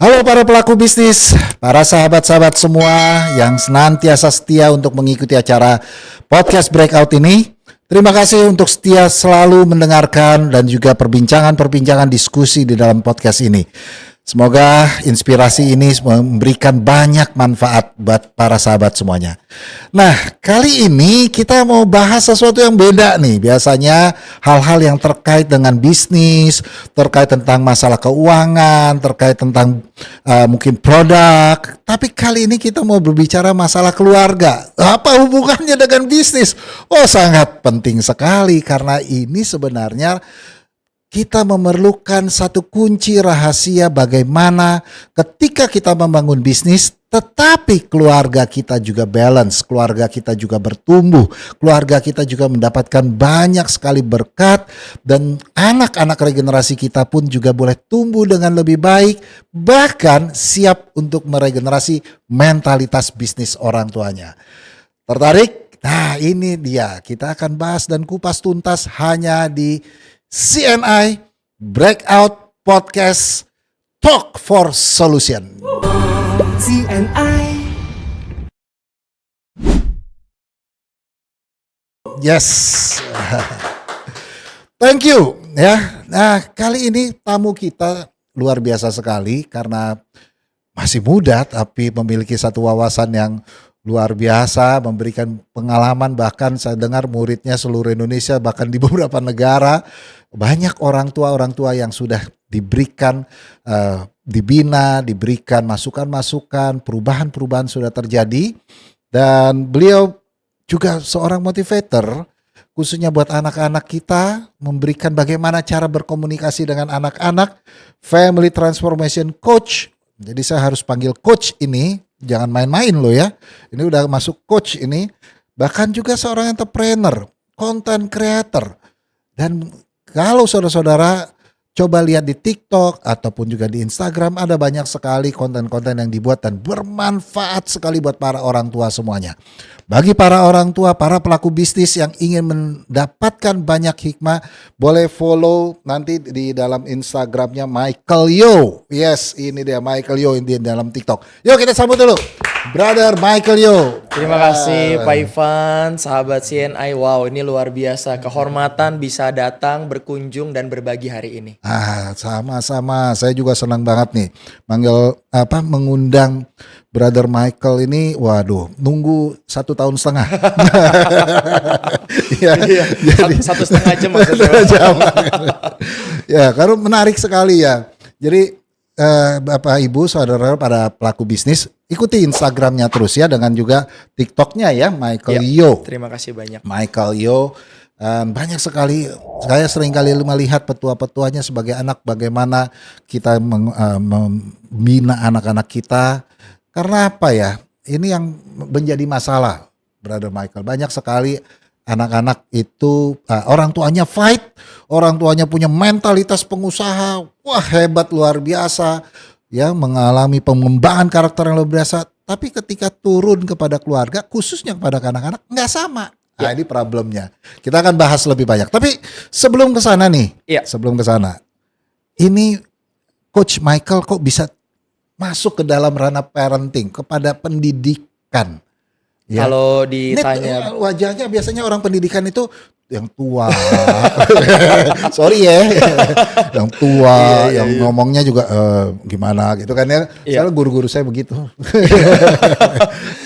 Halo para pelaku bisnis, para sahabat-sahabat semua yang senantiasa setia untuk mengikuti acara podcast Breakout ini. Terima kasih untuk setia selalu mendengarkan dan juga perbincangan-perbincangan diskusi di dalam podcast ini. Semoga inspirasi ini memberikan banyak manfaat buat para sahabat semuanya. Nah, kali ini kita mau bahas sesuatu yang beda nih. Biasanya hal-hal yang terkait dengan bisnis, terkait tentang masalah keuangan, terkait tentang mungkin produk. Tapi kali ini kita mau berbicara masalah keluarga. Apa hubungannya dengan bisnis? Oh, sangat penting sekali karena ini sebenarnya kita memerlukan satu kunci rahasia bagaimana ketika kita membangun bisnis, tetapi keluarga kita juga balance, keluarga kita juga bertumbuh, keluarga kita juga mendapatkan banyak sekali berkat, dan anak-anak regenerasi kita pun juga boleh tumbuh dengan lebih baik, bahkan siap untuk meregenerasi mentalitas bisnis orang tuanya. Tertarik? Nah, ini dia, kita akan bahas dan kupas tuntas hanya di CNI Breakout Podcast Talk for Solution. CNI. Yes. Thank you ya. Nah, kali ini tamu kita luar biasa sekali karena masih muda tapi memiliki satu wawasan yang luar biasa, memberikan pengalaman, bahkan saya dengar muridnya seluruh Indonesia, bahkan di beberapa negara. Banyak orang tua yang sudah diberikan, dibina, diberikan masukan-masukan, perubahan-perubahan sudah terjadi. Dan beliau juga seorang motivator, khususnya buat anak-anak kita, memberikan bagaimana cara berkomunikasi dengan anak-anak, family transformation coach. Jadi saya harus panggil coach ini, jangan main-main loh ya. Ini udah masuk coach ini. Bahkan juga seorang entrepreneur, content creator. Dan kalau saudara-saudara coba lihat di TikTok ataupun juga di Instagram, ada banyak sekali konten-konten yang dibuat dan bermanfaat sekali buat para orang tua semuanya. Bagi para orang tua, para pelaku bisnis yang ingin mendapatkan banyak hikmah, boleh follow nanti di dalam Instagramnya Michael Yo. Yes, ini dia Michael Yo di dalam TikTok. Yuk kita sambut dulu, Brother Michael Yo. Terima kasih Pak Ivan, sahabat CNI. Wow, ini luar biasa. Kehormatan bisa datang, berkunjung dan berbagi hari ini. Sama-sama. Saya juga senang banget nih mengundang Brother Michael ini. Waduh, nunggu 1,5 tahun. Ya, jadi 1,5 jam maksudnya. Ya, karena menarik sekali ya. Jadi Bapak Ibu Saudara para pelaku bisnis, ikuti Instagramnya terus ya, dengan juga TikToknya ya, Michael Yo. Terima kasih banyak Michael Yo. Banyak sekali, saya sering kali melihat petua-petuanya sebagai anak, bagaimana kita membina anak-anak kita. Karena apa ya, ini yang menjadi masalah Brother Michael. Banyak sekali anak-anak itu orang tuanya fight, orang tuanya punya mentalitas pengusaha, wah hebat luar biasa, ya mengalami pengembangan karakter yang luar biasa. Tapi ketika turun kepada keluarga, khususnya kepada anak-anak, nggak sama. Nah, ini problemnya. Kita akan bahas lebih banyak. Tapi sebelum ke sana nih, ini Coach Michael kok bisa masuk ke dalam ranah parenting, kepada pendidikan? Ya. Kalau ditanya, wajahnya biasanya orang pendidikan itu yang tua. Sorry ya, yang tua, yang ngomongnya juga gimana gitu kan ya. Soalnya guru-guru saya begitu.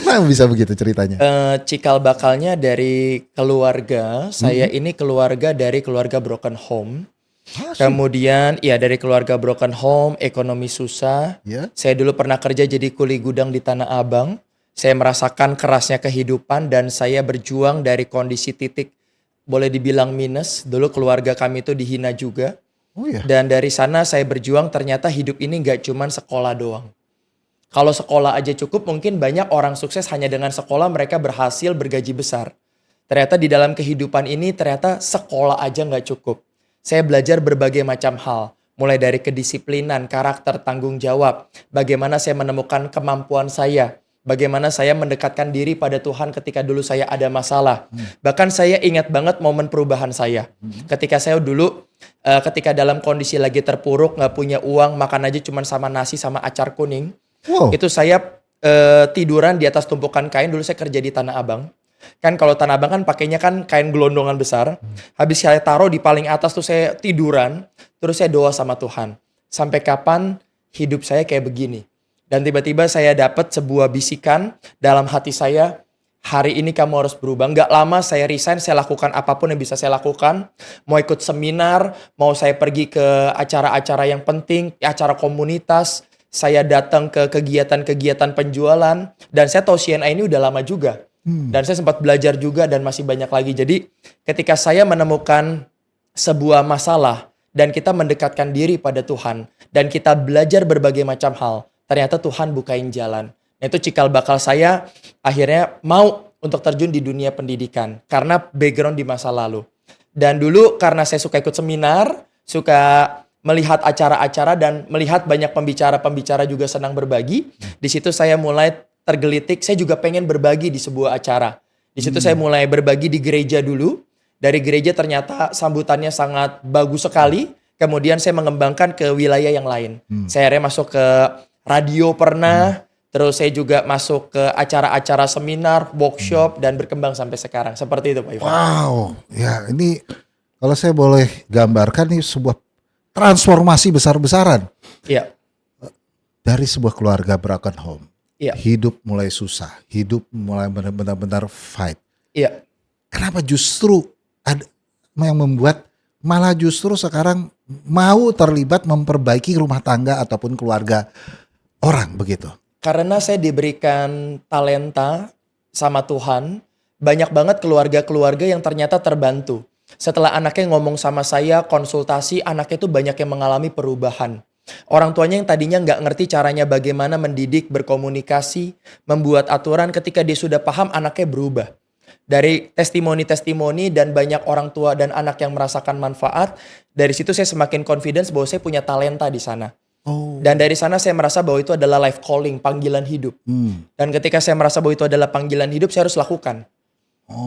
Nah, bisa begitu ceritanya. Cikal bakalnya dari keluarga. Saya ini keluarga dari keluarga broken home. Kemudian dari keluarga broken home, ekonomi susah. Saya dulu pernah kerja jadi kuli gudang di Tanah Abang. Saya merasakan kerasnya kehidupan dan saya berjuang dari kondisi titik boleh dibilang minus. Dulu keluarga kami itu dihina juga. Dan dari sana saya berjuang, ternyata hidup ini gak cuman sekolah doang. Kalau sekolah aja cukup, mungkin banyak orang sukses hanya dengan sekolah mereka berhasil bergaji besar. Ternyata di dalam kehidupan ini ternyata sekolah aja gak cukup. Saya belajar berbagai macam hal. Mulai dari kedisiplinan, karakter, tanggung jawab. Bagaimana saya menemukan kemampuan saya. Bagaimana saya mendekatkan diri pada Tuhan ketika dulu saya ada masalah. Bahkan saya ingat banget momen perubahan saya. Ketika saya dulu, ketika dalam kondisi lagi terpuruk, nggak punya uang, makan aja cuma sama nasi sama acar kuning. Wow. Itu saya tiduran di atas tumpukan kain. Dulu saya kerja di Tanah Abang. Kan kalau Tanah Abang kan pakainya kan kain gelondongan besar. Habis saya taruh di paling atas tuh saya tiduran. Terus saya doa sama Tuhan. Sampai kapan hidup saya kayak begini? Dan tiba-tiba saya dapat sebuah bisikan dalam hati saya, hari ini kamu harus berubah. Nggak lama saya resign, saya lakukan apapun yang bisa saya lakukan. Mau ikut seminar, mau saya pergi ke acara-acara yang penting, acara komunitas. Saya datang ke kegiatan-kegiatan penjualan. Dan saya tahu CNA ini udah lama juga. Dan saya sempat belajar juga dan masih banyak lagi. Jadi ketika saya menemukan sebuah masalah dan kita mendekatkan diri pada Tuhan. Dan kita belajar berbagai macam hal. Ternyata Tuhan bukain jalan. Nah, itu cikal bakal saya akhirnya mau untuk terjun di dunia pendidikan. Karena background di masa lalu. Dan dulu karena saya suka ikut seminar, suka melihat acara-acara dan melihat banyak pembicara-pembicara juga senang berbagi. Di situ saya mulai tergelitik, saya juga pengen berbagi di sebuah acara. Di situ saya mulai berbagi di gereja dulu. Dari gereja ternyata sambutannya sangat bagus sekali. Kemudian saya mengembangkan ke wilayah yang lain. Saya akhirnya masuk ke radio pernah, terus saya juga masuk ke acara-acara seminar, workshop, dan berkembang sampai sekarang. Seperti itu Pak Ivan. Wow, ya ini kalau saya boleh gambarkan ini sebuah transformasi besar-besaran. Iya. Dari sebuah keluarga broken home. Iya. Hidup mulai susah, hidup mulai benar-benar fight. Iya. Kenapa justru ada yang membuat malah justru sekarang mau terlibat memperbaiki rumah tangga ataupun keluarga orang begitu? Karena saya diberikan talenta sama Tuhan, banyak banget keluarga-keluarga yang ternyata terbantu. Setelah anaknya ngomong sama saya, konsultasi, anaknya itu banyak yang mengalami perubahan. Orang tuanya yang tadinya nggak ngerti caranya bagaimana mendidik, berkomunikasi, membuat aturan, ketika dia sudah paham, anaknya berubah. Dari testimoni-testimoni dan banyak orang tua dan anak yang merasakan manfaat, dari situ saya semakin confidence bahwa saya punya talenta di sana. Dan dari sana saya merasa bahwa itu adalah life calling, panggilan hidup. Dan ketika saya merasa bahwa itu adalah panggilan hidup, saya harus lakukan.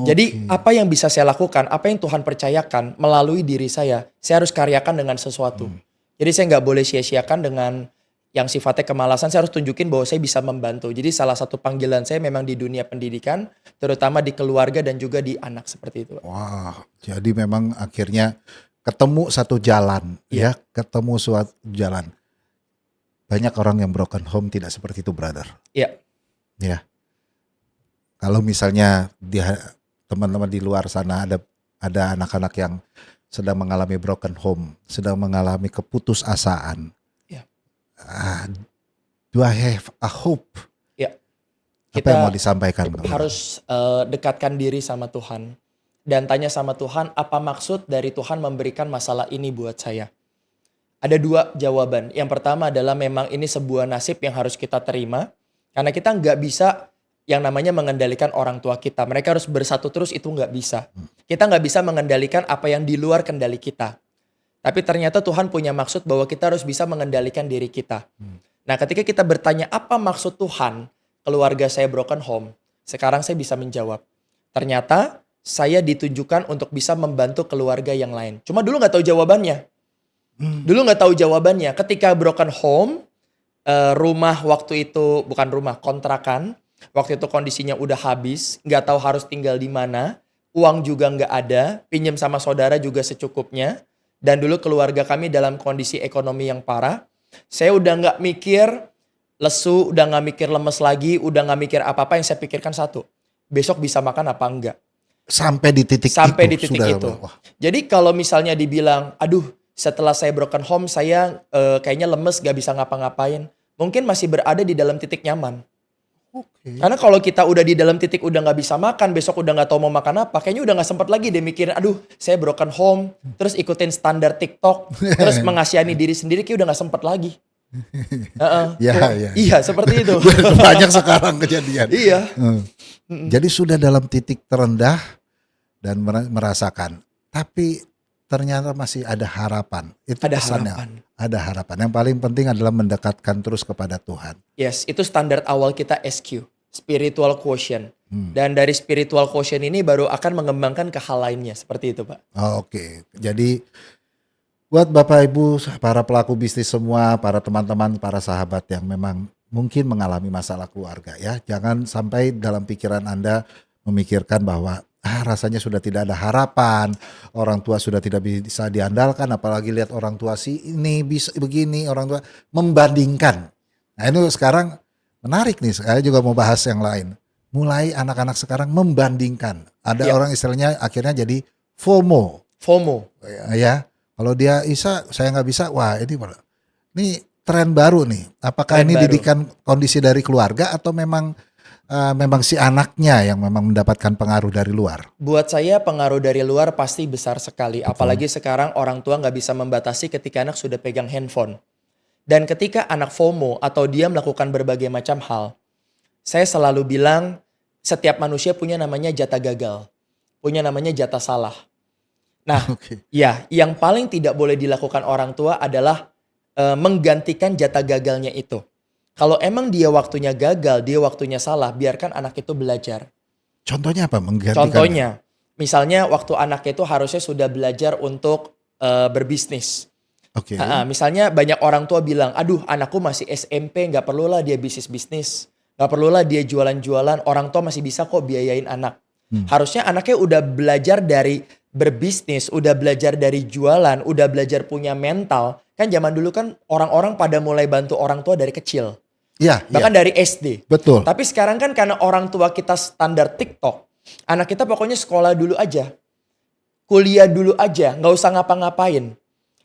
Jadi apa yang bisa saya lakukan, apa yang Tuhan percayakan melalui diri saya harus karyakan dengan sesuatu. Jadi saya nggak boleh sia-siakan dengan yang sifatnya kemalasan, saya harus tunjukin bahwa saya bisa membantu. Jadi salah satu panggilan saya memang di dunia pendidikan, terutama di keluarga dan juga di anak, seperti itu. Wah, jadi memang akhirnya ketemu satu jalan, ya, ketemu suatu jalan. Banyak orang yang broken home tidak seperti itu, brother. Iya. Ya. Kalau misalnya teman-teman di luar sana ada anak-anak yang sedang mengalami broken home, sedang mengalami keputusasaan. Do I have a hope? Ya. Apa yang mau disampaikan? Harus dekatkan diri sama Tuhan dan tanya sama Tuhan, apa maksud dari Tuhan memberikan masalah ini buat saya? Ada dua jawaban. Yang pertama adalah memang ini sebuah nasib yang harus kita terima, karena kita nggak bisa yang namanya mengendalikan orang tua kita. Mereka harus bersatu terus, itu nggak bisa. Kita nggak bisa mengendalikan apa yang di luar kendali kita. Tapi ternyata Tuhan punya maksud bahwa kita harus bisa mengendalikan diri kita. Nah, ketika kita bertanya apa maksud Tuhan keluarga saya broken home, sekarang saya bisa menjawab. Ternyata saya ditujukan untuk bisa membantu keluarga yang lain. Cuma dulu nggak tahu jawabannya. Dulu nggak tahu jawabannya. Ketika broken home, rumah waktu itu, bukan rumah, kontrakan. Waktu itu kondisinya udah habis, nggak tahu harus tinggal di mana. Uang juga nggak ada, pinjam sama saudara juga secukupnya. Dan dulu keluarga kami dalam kondisi ekonomi yang parah. Saya udah nggak mikir lesu, udah nggak mikir lemes lagi, udah nggak mikir apa-apa. Yang saya pikirkan satu, besok bisa makan apa enggak. Sampai di titik itu. Jadi kalau misalnya dibilang, aduh setelah saya broken home saya kayaknya lemes, gak bisa ngapa-ngapain. Mungkin masih berada di dalam titik nyaman. Karena kalau kita udah di dalam titik udah gak bisa makan, besok udah gak tahu mau makan apa, kayaknya udah gak sempat lagi deh mikirin, aduh saya broken home, terus ikutin standar TikTok, terus mengasihani diri sendiri, kayak udah gak sempat lagi. Iya seperti itu. Banyak sekarang kejadian. Iya. Jadi sudah dalam titik terendah dan merasakan, tapi ternyata masih ada harapan. Itu ada pesannya. harapan. Ada harapan. Yang paling penting adalah mendekatkan terus kepada Tuhan. Yes, itu standar awal kita SQ. spiritual quotient. Dan dari spiritual quotient ini baru akan mengembangkan ke hal lainnya, seperti itu Pak. Oke. Jadi buat Bapak Ibu, para pelaku bisnis semua, para teman-teman, para sahabat yang memang mungkin mengalami masalah keluarga ya, jangan sampai dalam pikiran Anda memikirkan bahwa rasanya sudah tidak ada harapan, orang tua sudah tidak bisa diandalkan, apalagi lihat orang tua si ini bisa begini, orang tua membandingkan. Nah ini sekarang menarik nih, saya juga mau bahas yang lain. Mulai anak-anak sekarang membandingkan. Ada orang istilahnya akhirnya jadi FOMO. Ya, kalau dia bisa, saya nggak bisa. Wah ini tren baru nih. Apakah ini didikan kondisi dari keluarga atau memang si anaknya yang memang mendapatkan pengaruh dari luar? Buat saya pengaruh dari luar pasti besar sekali. Apalagi sekarang orang tua nggak bisa membatasi ketika anak sudah pegang handphone. Dan ketika anak FOMO atau dia melakukan berbagai macam hal, saya selalu bilang setiap manusia punya namanya jatah gagal, punya namanya jatah salah. Nah, ya yang paling tidak boleh dilakukan orang tua adalah menggantikan jatah gagalnya itu. Kalau emang dia waktunya gagal, dia waktunya salah, biarkan anak itu belajar. Contohnya apa menggantikan? Contohnya, misalnya waktu anak itu harusnya sudah belajar untuk berbisnis. Misalnya banyak orang tua bilang, aduh anakku masih SMP, gak perlulah dia bisnis-bisnis. Gak perlulah dia jualan-jualan, orang tua masih bisa kok biayain anak. Harusnya anaknya udah belajar dari berbisnis, udah belajar dari jualan, udah belajar punya mental. Kan zaman dulu kan orang-orang pada mulai bantu orang tua dari kecil. Bahkan dari SD. Betul. Tapi sekarang kan karena orang tua kita standar TikTok, anak kita pokoknya sekolah dulu aja. Kuliah dulu aja, gak usah ngapa-ngapain.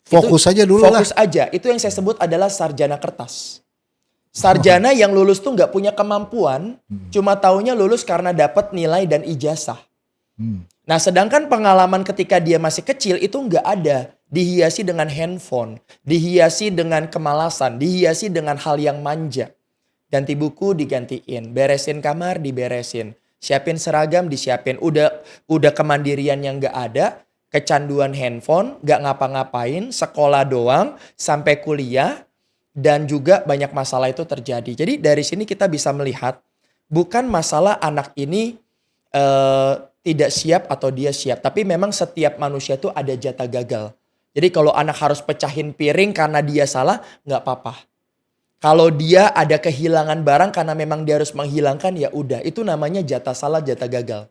Fokus aja dulu lah. Fokus aja. Itu yang saya sebut adalah sarjana kertas. Sarjana yang lulus tuh nggak punya kemampuan, cuma taunya lulus karena dapat nilai dan ijazah. Nah, sedangkan pengalaman ketika dia masih kecil itu nggak ada. Dihiasi dengan handphone, dihiasi dengan kemalasan, dihiasi dengan hal yang manja. Ganti buku digantiin, beresin kamar diberesin, siapin seragam disiapin. Udah kemandirian yang nggak ada. Kecanduan handphone, gak ngapa-ngapain, sekolah doang, sampai kuliah, dan juga banyak masalah itu terjadi. Jadi dari sini kita bisa melihat, bukan masalah anak ini tidak siap atau dia siap, tapi memang setiap manusia itu ada jatah gagal. Jadi kalau anak harus pecahin piring karena dia salah, gak apa-apa. Kalau dia ada kehilangan barang karena memang dia harus menghilangkan, ya udah, itu namanya jatah salah, jatah gagal.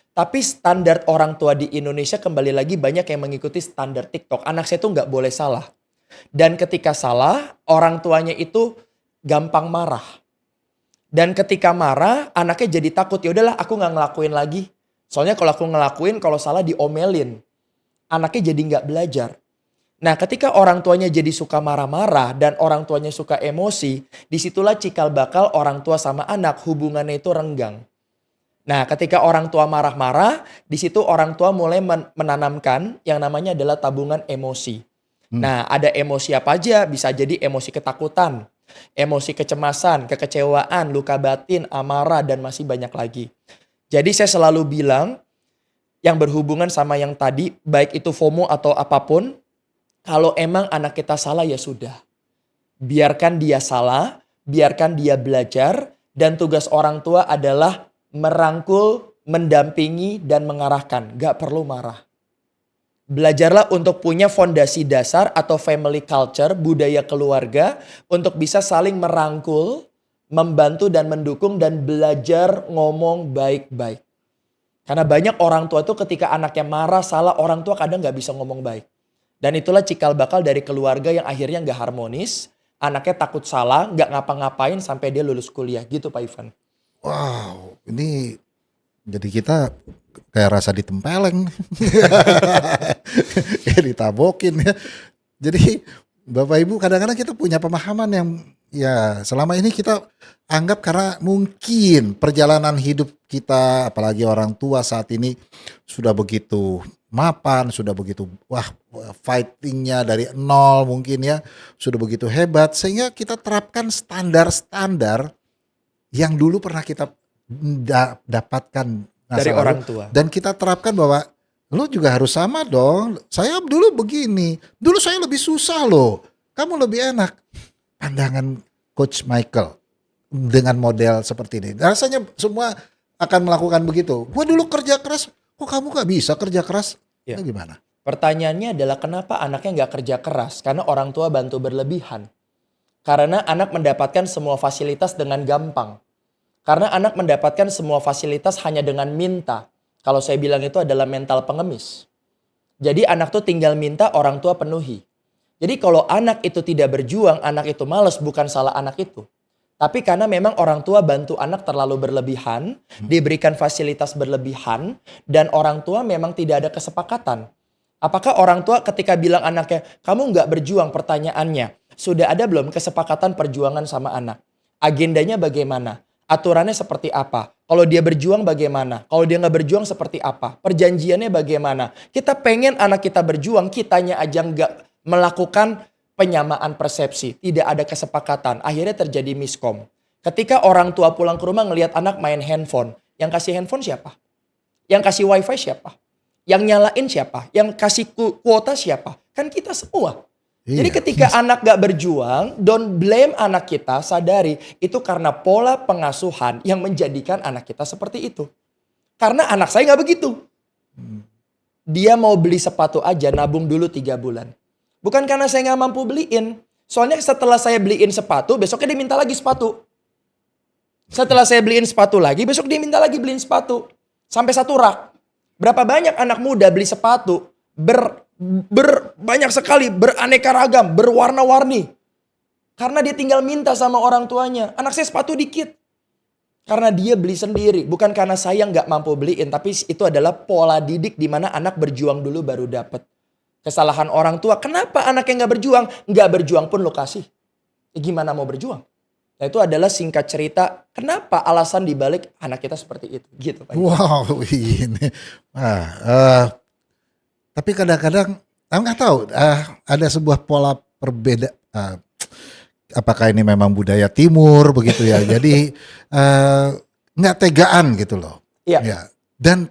Tapi standar orang tua di Indonesia kembali lagi banyak yang mengikuti standar TikTok. Anak saya tuh nggak boleh salah. Dan ketika salah, orang tuanya itu gampang marah. Dan ketika marah, anaknya jadi takut. Ya udahlah, aku nggak ngelakuin lagi. Soalnya kalau aku ngelakuin, kalau salah diomelin. Anaknya jadi nggak belajar. Nah, ketika orang tuanya jadi suka marah-marah dan orang tuanya suka emosi, disitulah cikal bakal orang tua sama anak hubungannya itu renggang. Nah, ketika orang tua marah-marah, di situ orang tua mulai menanamkan yang namanya adalah tabungan emosi. Nah, ada emosi apa aja? Bisa jadi emosi ketakutan, emosi kecemasan, kekecewaan, luka batin, amarah, dan masih banyak lagi. Jadi saya selalu bilang, yang berhubungan sama yang tadi, baik itu FOMO atau apapun, kalau emang anak kita salah ya sudah. Biarkan dia salah, biarkan dia belajar, dan tugas orang tua adalah merangkul, mendampingi, dan mengarahkan. Gak perlu marah. Belajarlah untuk punya fondasi dasar atau family culture, budaya keluarga, untuk bisa saling merangkul, membantu dan mendukung, dan belajar ngomong baik-baik. Karena banyak orang tua itu ketika anaknya marah, salah, orang tua kadang gak bisa ngomong baik. Dan itulah cikal bakal dari keluarga yang akhirnya gak harmonis, anaknya takut salah, gak ngapa-ngapain sampai dia lulus kuliah. Gitu Pak Ivan. Wow, ini jadi kita kayak rasa ditempeleng, kayak ditabokin ya. Jadi Bapak Ibu kadang-kadang kita punya pemahaman yang ya selama ini kita anggap karena mungkin perjalanan hidup kita, apalagi orang tua saat ini sudah begitu mapan, sudah begitu fightingnya dari nol mungkin ya, sudah begitu hebat sehingga kita terapkan standar-standar yang dulu pernah kita dapatkan dari orang tua. Dan kita terapkan bahwa lo juga harus sama dong. Saya dulu begini. Dulu saya lebih susah loh. Kamu lebih enak. Pandangan Coach Michael. dengan model seperti ini? Rasanya semua akan melakukan begitu. Gua dulu kerja keras, kok kamu gak bisa kerja keras? Ya. Itu gimana? Pertanyaannya adalah kenapa anaknya nggak kerja keras? Karena orang tua bantu berlebihan. Karena anak mendapatkan semua fasilitas dengan gampang. Karena anak mendapatkan semua fasilitas hanya dengan minta. Kalau saya bilang itu adalah mental pengemis. Jadi anak tuh tinggal minta, orang tua penuhi. Jadi kalau anak itu tidak berjuang, anak itu malas, bukan salah anak itu. Tapi karena memang orang tua bantu anak terlalu berlebihan, diberikan fasilitas berlebihan, dan orang tua memang tidak ada kesepakatan. Apakah orang tua ketika bilang anaknya, kamu nggak berjuang, pertanyaannya, sudah ada belum kesepakatan perjuangan sama anak? Agendanya bagaimana? Aturannya seperti apa? Kalau dia berjuang bagaimana? Kalau dia nggak berjuang seperti apa? Perjanjiannya bagaimana? Kita pengen anak kita berjuang, kitanya aja nggak melakukan penyamaan persepsi. Tidak ada kesepakatan. Akhirnya terjadi miskom. Ketika orang tua pulang ke rumah ngelihat anak main handphone. Yang kasih handphone siapa? Yang kasih wifi siapa? Yang nyalain siapa? Yang kasih kuota siapa? Kan kita semua. Jadi ketika anak gak berjuang, don't blame anak kita, sadari itu karena pola pengasuhan yang menjadikan anak kita seperti itu. Karena anak saya gak begitu. Dia mau beli sepatu aja, nabung dulu 3 bulan. Bukan karena saya gak mampu beliin. Soalnya setelah saya beliin sepatu, besoknya dia minta lagi sepatu. Setelah saya beliin sepatu lagi, besok dia minta lagi beliin sepatu. Sampai 1 rak. Berapa banyak anak muda beli sepatu, banyak sekali, beraneka ragam, berwarna-warni. Karena dia tinggal minta sama orang tuanya. Anak saya sepatu dikit. Karena dia beli sendiri. Bukan karena saya nggak mampu beliin. Tapi itu adalah pola didik di mana anak berjuang dulu baru dapat. Kesalahan orang tua. Kenapa anaknya nggak berjuang? Nggak berjuang pun lo kasih. Gimana mau berjuang? Nah itu adalah singkat cerita. Kenapa alasan dibalik anak kita seperti itu. Gitu Pak. Wow ini. Tapi kadang-kadang aku nggak tahu ada sebuah pola perbeda. Apakah ini memang budaya timur begitu ya? Jadi nggak tegaan gitu loh. Iya. Ya. Dan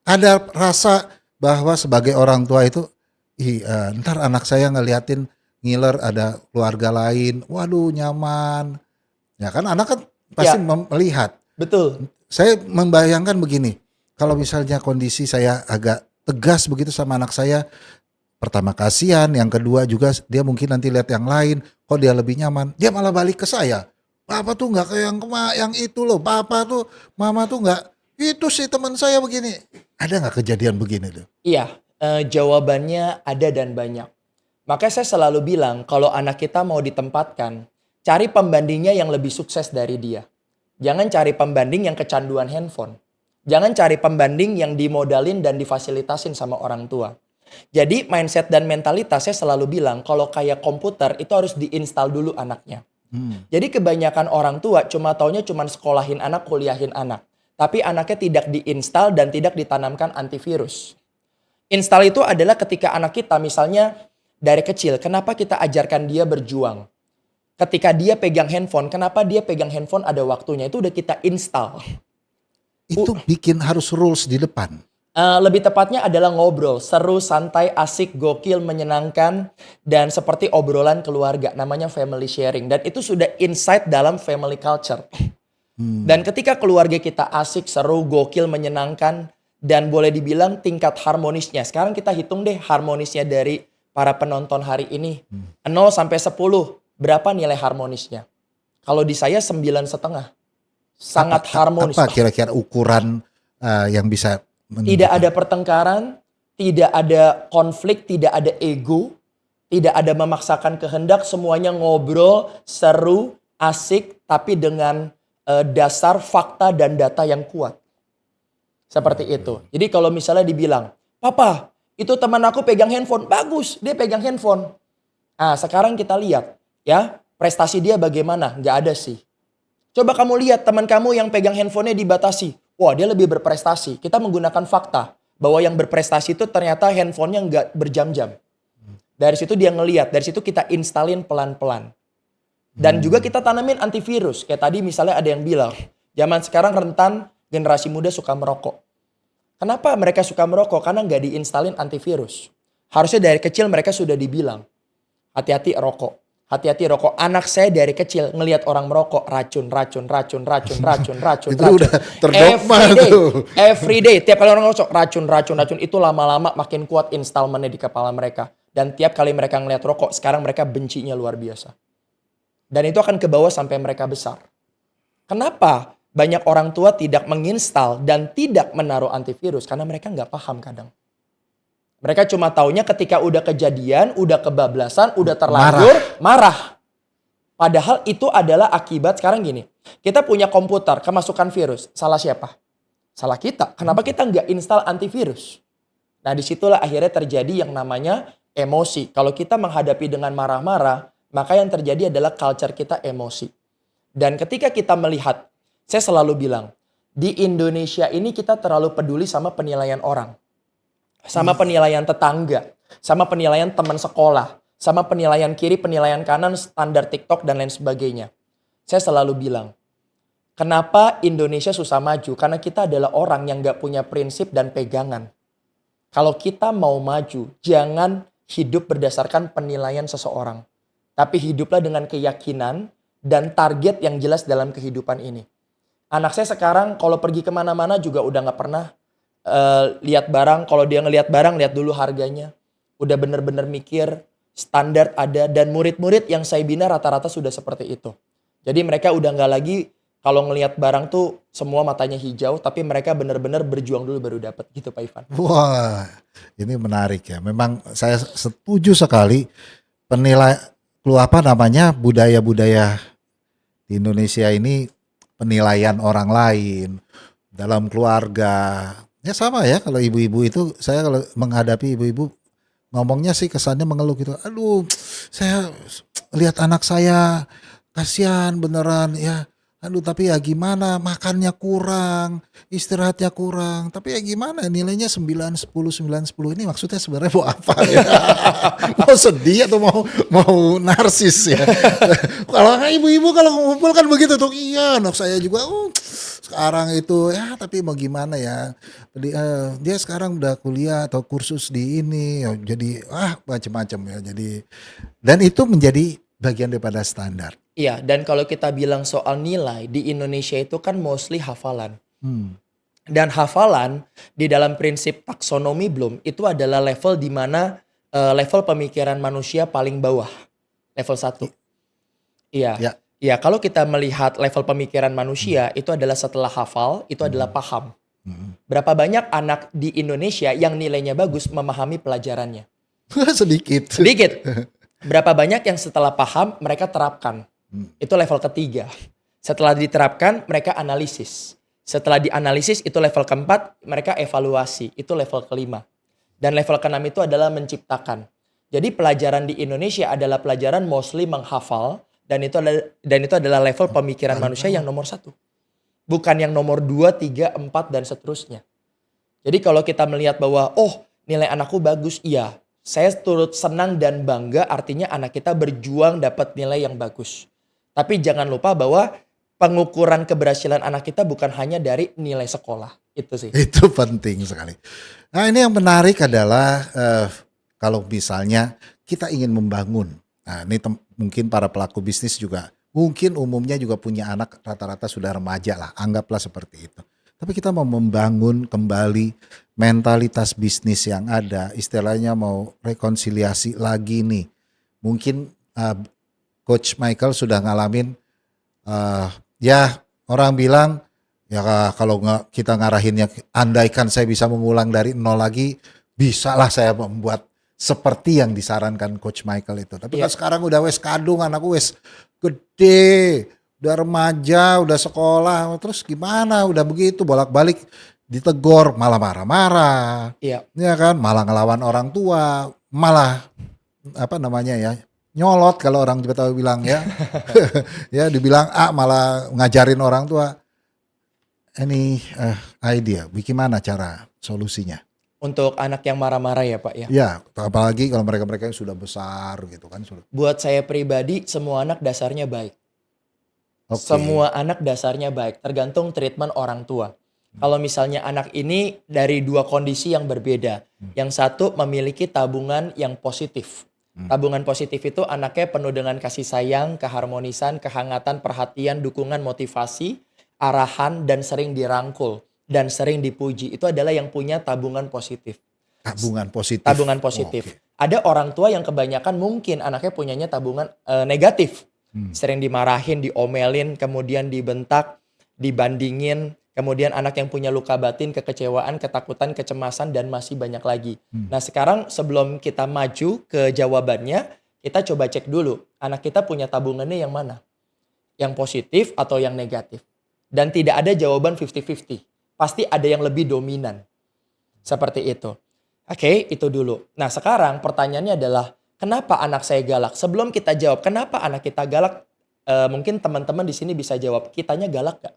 ada rasa bahwa sebagai orang tua itu, ntar anak saya ngeliatin ngiler ada keluarga lain, waduh nyaman. Ya kan anak kan pasti melihat. Betul. Saya membayangkan begini, kalau misalnya kondisi saya agak tegas begitu sama anak saya, pertama kasihan, yang kedua juga dia mungkin nanti lihat yang lain, kok dia lebih nyaman, dia malah balik ke saya. Papa tuh nggak kayak yang itu loh, papa tuh, mama tuh nggak, itu sih teman saya begini. Ada nggak kejadian begini tuh? Iya, jawabannya ada dan banyak. Makanya saya selalu bilang, kalau anak kita mau ditempatkan, cari pembandingnya yang lebih sukses dari dia. Jangan cari pembanding yang kecanduan handphone. Jangan cari pembanding yang dimodalin dan difasilitasin sama orang tua. Jadi mindset dan mentalitas saya selalu bilang, kalau kayak komputer itu harus diinstal dulu anaknya. Jadi kebanyakan orang tua cuma taunya cuma sekolahin anak, kuliahin anak. Tapi anaknya tidak diinstal dan tidak ditanamkan antivirus. Install itu adalah ketika anak kita misalnya dari kecil, kenapa kita ajarkan dia berjuang? Ketika dia pegang handphone, kenapa dia pegang handphone ada waktunya? Itu udah kita install. Itu bikin harus rules di depan. Lebih tepatnya adalah ngobrol, seru, santai, asik, gokil, menyenangkan, dan seperti obrolan keluarga, namanya family sharing. Dan itu sudah insight dalam family culture. Dan ketika keluarga kita asik, seru, gokil, menyenangkan, dan boleh dibilang tingkat harmonisnya. Sekarang kita hitung deh harmonisnya dari para penonton hari ini. 0 sampai 10, berapa nilai harmonisnya? Kalau di saya 9,5. Sangat harmonis. Apa kira-kira ukuran yang bisa menunjukkan? Tidak ada pertengkaran, tidak ada konflik, tidak ada ego, tidak ada memaksakan kehendak, semuanya ngobrol, seru, asik, tapi dengan dasar fakta dan data yang kuat. Seperti itu. Jadi kalau misalnya dibilang, "Papa, itu teman aku pegang handphone." Bagus, dia pegang handphone. Nah, sekarang kita lihat ya, prestasi dia bagaimana? Nggak ada sih. Coba kamu lihat teman kamu yang pegang handphonenya dibatasi. Wah, dia lebih berprestasi. Kita menggunakan fakta bahwa yang berprestasi itu ternyata handphonenya nggak berjam-jam. Dari situ dia ngelihat, dari situ kita instalin pelan-pelan. Dan juga kita tanamin antivirus. Kayak tadi misalnya ada yang bilang, zaman sekarang rentan generasi muda suka merokok. Kenapa mereka suka merokok? Karena nggak diinstalin antivirus. Harusnya dari kecil mereka sudah dibilang, hati-hati rokok. Hati-hati rokok. Anak saya dari kecil ngelihat orang merokok racun. Itu udah terdogma tuh. Every day. Tiap kali orang merokok racun. Itu lama-lama makin kuat installmentnya di kepala mereka. Dan tiap kali mereka ngelihat rokok, sekarang mereka bencinya luar biasa. Dan itu akan ke bawah sampai mereka besar. Kenapa banyak orang tua tidak menginstal dan tidak menaruh antivirus? Karena mereka nggak paham kadang. Mereka cuma taunya ketika udah kejadian, udah kebablasan, udah terlanjur, marah. Padahal itu adalah akibat sekarang gini. Kita punya komputer, kemasukan virus. Salah siapa? Salah kita. Kenapa kita nggak install antivirus? Nah disitulah akhirnya terjadi yang namanya emosi. Kalau kita menghadapi dengan marah-marah, maka yang terjadi adalah culture kita emosi. Dan ketika kita melihat, saya selalu bilang, di Indonesia ini kita terlalu peduli sama penilaian orang. Sama penilaian tetangga, sama penilaian teman sekolah, sama penilaian kiri, penilaian kanan, standar TikTok dan lain sebagainya. Saya selalu bilang, kenapa Indonesia susah maju? Karena kita adalah orang yang gak punya prinsip dan pegangan. Kalau kita mau maju, jangan hidup berdasarkan penilaian seseorang. Tapi hiduplah dengan keyakinan dan target yang jelas dalam kehidupan ini. Anak saya sekarang kalau pergi kemana-mana juga udah gak pernah lihat barang. Kalau dia ngelihat barang, lihat dulu harganya. Udah bener-bener mikir, standar ada. Dan murid-murid yang saya bina rata-rata sudah seperti itu. Jadi mereka udah gak lagi kalau ngelihat barang tuh semua matanya hijau. Tapi mereka bener-bener berjuang dulu baru dapat gitu Pak Ivan. Wah, ini menarik ya. Memang saya setuju sekali budaya-budaya di Indonesia ini penilaian orang lain dalam keluarga. Ya sama ya, kalau ibu-ibu itu, saya kalau menghadapi ibu-ibu ngomongnya sih kesannya mengeluh gitu. Aduh, saya lihat anak saya kasihan beneran ya. Aduh, tapi ya gimana, makannya kurang, istirahatnya kurang. Tapi ya gimana, nilainya 9, 10, 9, 10 ini maksudnya sebenarnya mau apa ya? Mau sedih atau mau narsis ya? Kalau ibu-ibu kalau ngumpul kan begitu tuh. Iya, anak saya juga sekarang itu ya, tapi mau gimana ya? Dia sekarang udah kuliah atau kursus di ini, ya, jadi macam-macam ya. Jadi dan itu menjadi bagian daripada standar. Iya, dan kalau kita bilang soal nilai di Indonesia itu kan mostly hafalan. Dan hafalan di dalam prinsip taksonomi Bloom itu adalah level di mana level pemikiran manusia paling bawah, level 1. Iya. Ya. Ya, kalau kita melihat level pemikiran manusia itu adalah setelah hafal, itu adalah paham. Berapa banyak anak di Indonesia yang nilainya bagus memahami pelajarannya? Sedikit. Berapa banyak yang setelah paham mereka terapkan? Itu level ketiga. Setelah diterapkan mereka analisis. Setelah dianalisis itu level keempat, mereka evaluasi. Itu level kelima. Dan level keenam itu adalah menciptakan. Jadi pelajaran di Indonesia adalah pelajaran mostly menghafal. Dan itu adalah level pemikiran manusia yang nomor 1. Bukan yang nomor 2, 3, 4 dan seterusnya. Jadi kalau kita melihat bahwa nilai anakku bagus, iya. Saya turut senang dan bangga, artinya anak kita berjuang dapat nilai yang bagus. Tapi jangan lupa bahwa pengukuran keberhasilan anak kita bukan hanya dari nilai sekolah. Itu sih. Itu penting sekali. Nah ini yang menarik adalah kalau misalnya kita ingin membangun. Nah ini mungkin para pelaku bisnis juga, mungkin umumnya juga punya anak rata-rata sudah remaja lah. Anggaplah seperti itu. Tapi kita mau membangun kembali mentalitas bisnis yang ada, istilahnya mau rekonsiliasi lagi nih. Mungkin Coach Michael sudah ngalamin, ya orang bilang, ya kalau kita ngarahinnya, andaikan saya bisa mengulang dari nol lagi, bisa lah saya membuat seperti yang disarankan Coach Michael itu. Tapi kan sekarang udah wes kadung, anakku wes gede, udah remaja, udah sekolah, terus gimana? Udah begitu bolak-balik ditegor, malah marah-marah, ya kan? Malah ngelawan orang tua, malah nyolot kalau orang Betawi bilang ya, ya dibilang malah ngajarin orang tua. Any idea, bagaimana cara solusinya? Untuk anak yang marah-marah ya Pak ya? Ya, apalagi kalau mereka-mereka yang sudah besar gitu kan. Buat saya pribadi, semua anak dasarnya baik. Semua anak dasarnya baik, tergantung treatment orang tua. Kalau misalnya anak ini dari 2 kondisi yang berbeda. Yang satu memiliki tabungan yang positif. Tabungan positif itu anaknya penuh dengan kasih sayang, keharmonisan, kehangatan, perhatian, dukungan, motivasi, arahan, dan sering dirangkul. Dan sering dipuji. Itu adalah yang punya tabungan positif. Tabungan positif. Tabungan Oh, positif. oke. Ada orang tua yang kebanyakan mungkin anaknya punyanya tabungan negatif. Sering dimarahin, diomelin, kemudian dibentak, dibandingin. Kemudian anak yang punya luka batin, kekecewaan, ketakutan, kecemasan, dan masih banyak lagi. Nah sekarang sebelum kita maju ke jawabannya, kita coba cek dulu. Anak kita punya tabungannya yang mana? Yang positif atau yang negatif? Dan tidak ada jawaban 50-50. Pasti ada yang lebih dominan. Seperti itu. Oke, itu dulu. Nah sekarang pertanyaannya adalah, kenapa anak saya galak? Sebelum kita jawab, kenapa anak kita galak? Mungkin teman-teman di sini bisa jawab, kitanya galak gak?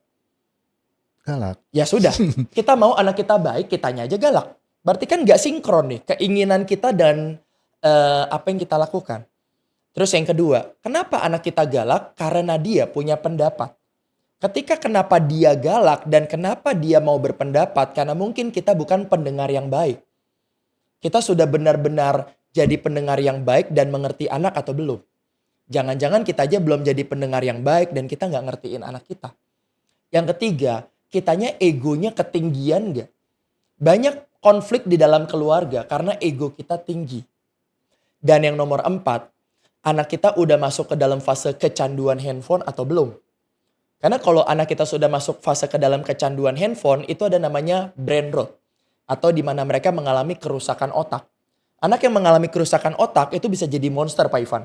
Galak. Ya sudah, kita mau anak kita baik, kitanya aja galak. Berarti kan gak sinkron nih, keinginan kita dan apa yang kita lakukan. Terus yang kedua, kenapa anak kita galak? Karena dia punya pendapat. Ketika kenapa dia galak dan kenapa dia mau berpendapat, karena mungkin kita bukan pendengar yang baik. Kita sudah benar-benar jadi pendengar yang baik dan mengerti anak atau belum? Jangan-jangan kita aja belum jadi pendengar yang baik dan kita nggak ngertiin anak kita. Yang ketiga, kitanya egonya ketinggian gak? Banyak konflik di dalam keluarga karena ego kita tinggi. Dan yang nomor 4, anak kita udah masuk ke dalam fase kecanduan handphone atau belum? Karena kalau anak kita sudah masuk fase ke dalam kecanduan handphone, itu ada namanya brain rot. Atau di mana mereka mengalami kerusakan otak. Anak yang mengalami kerusakan otak itu bisa jadi monster, Pak Ivan.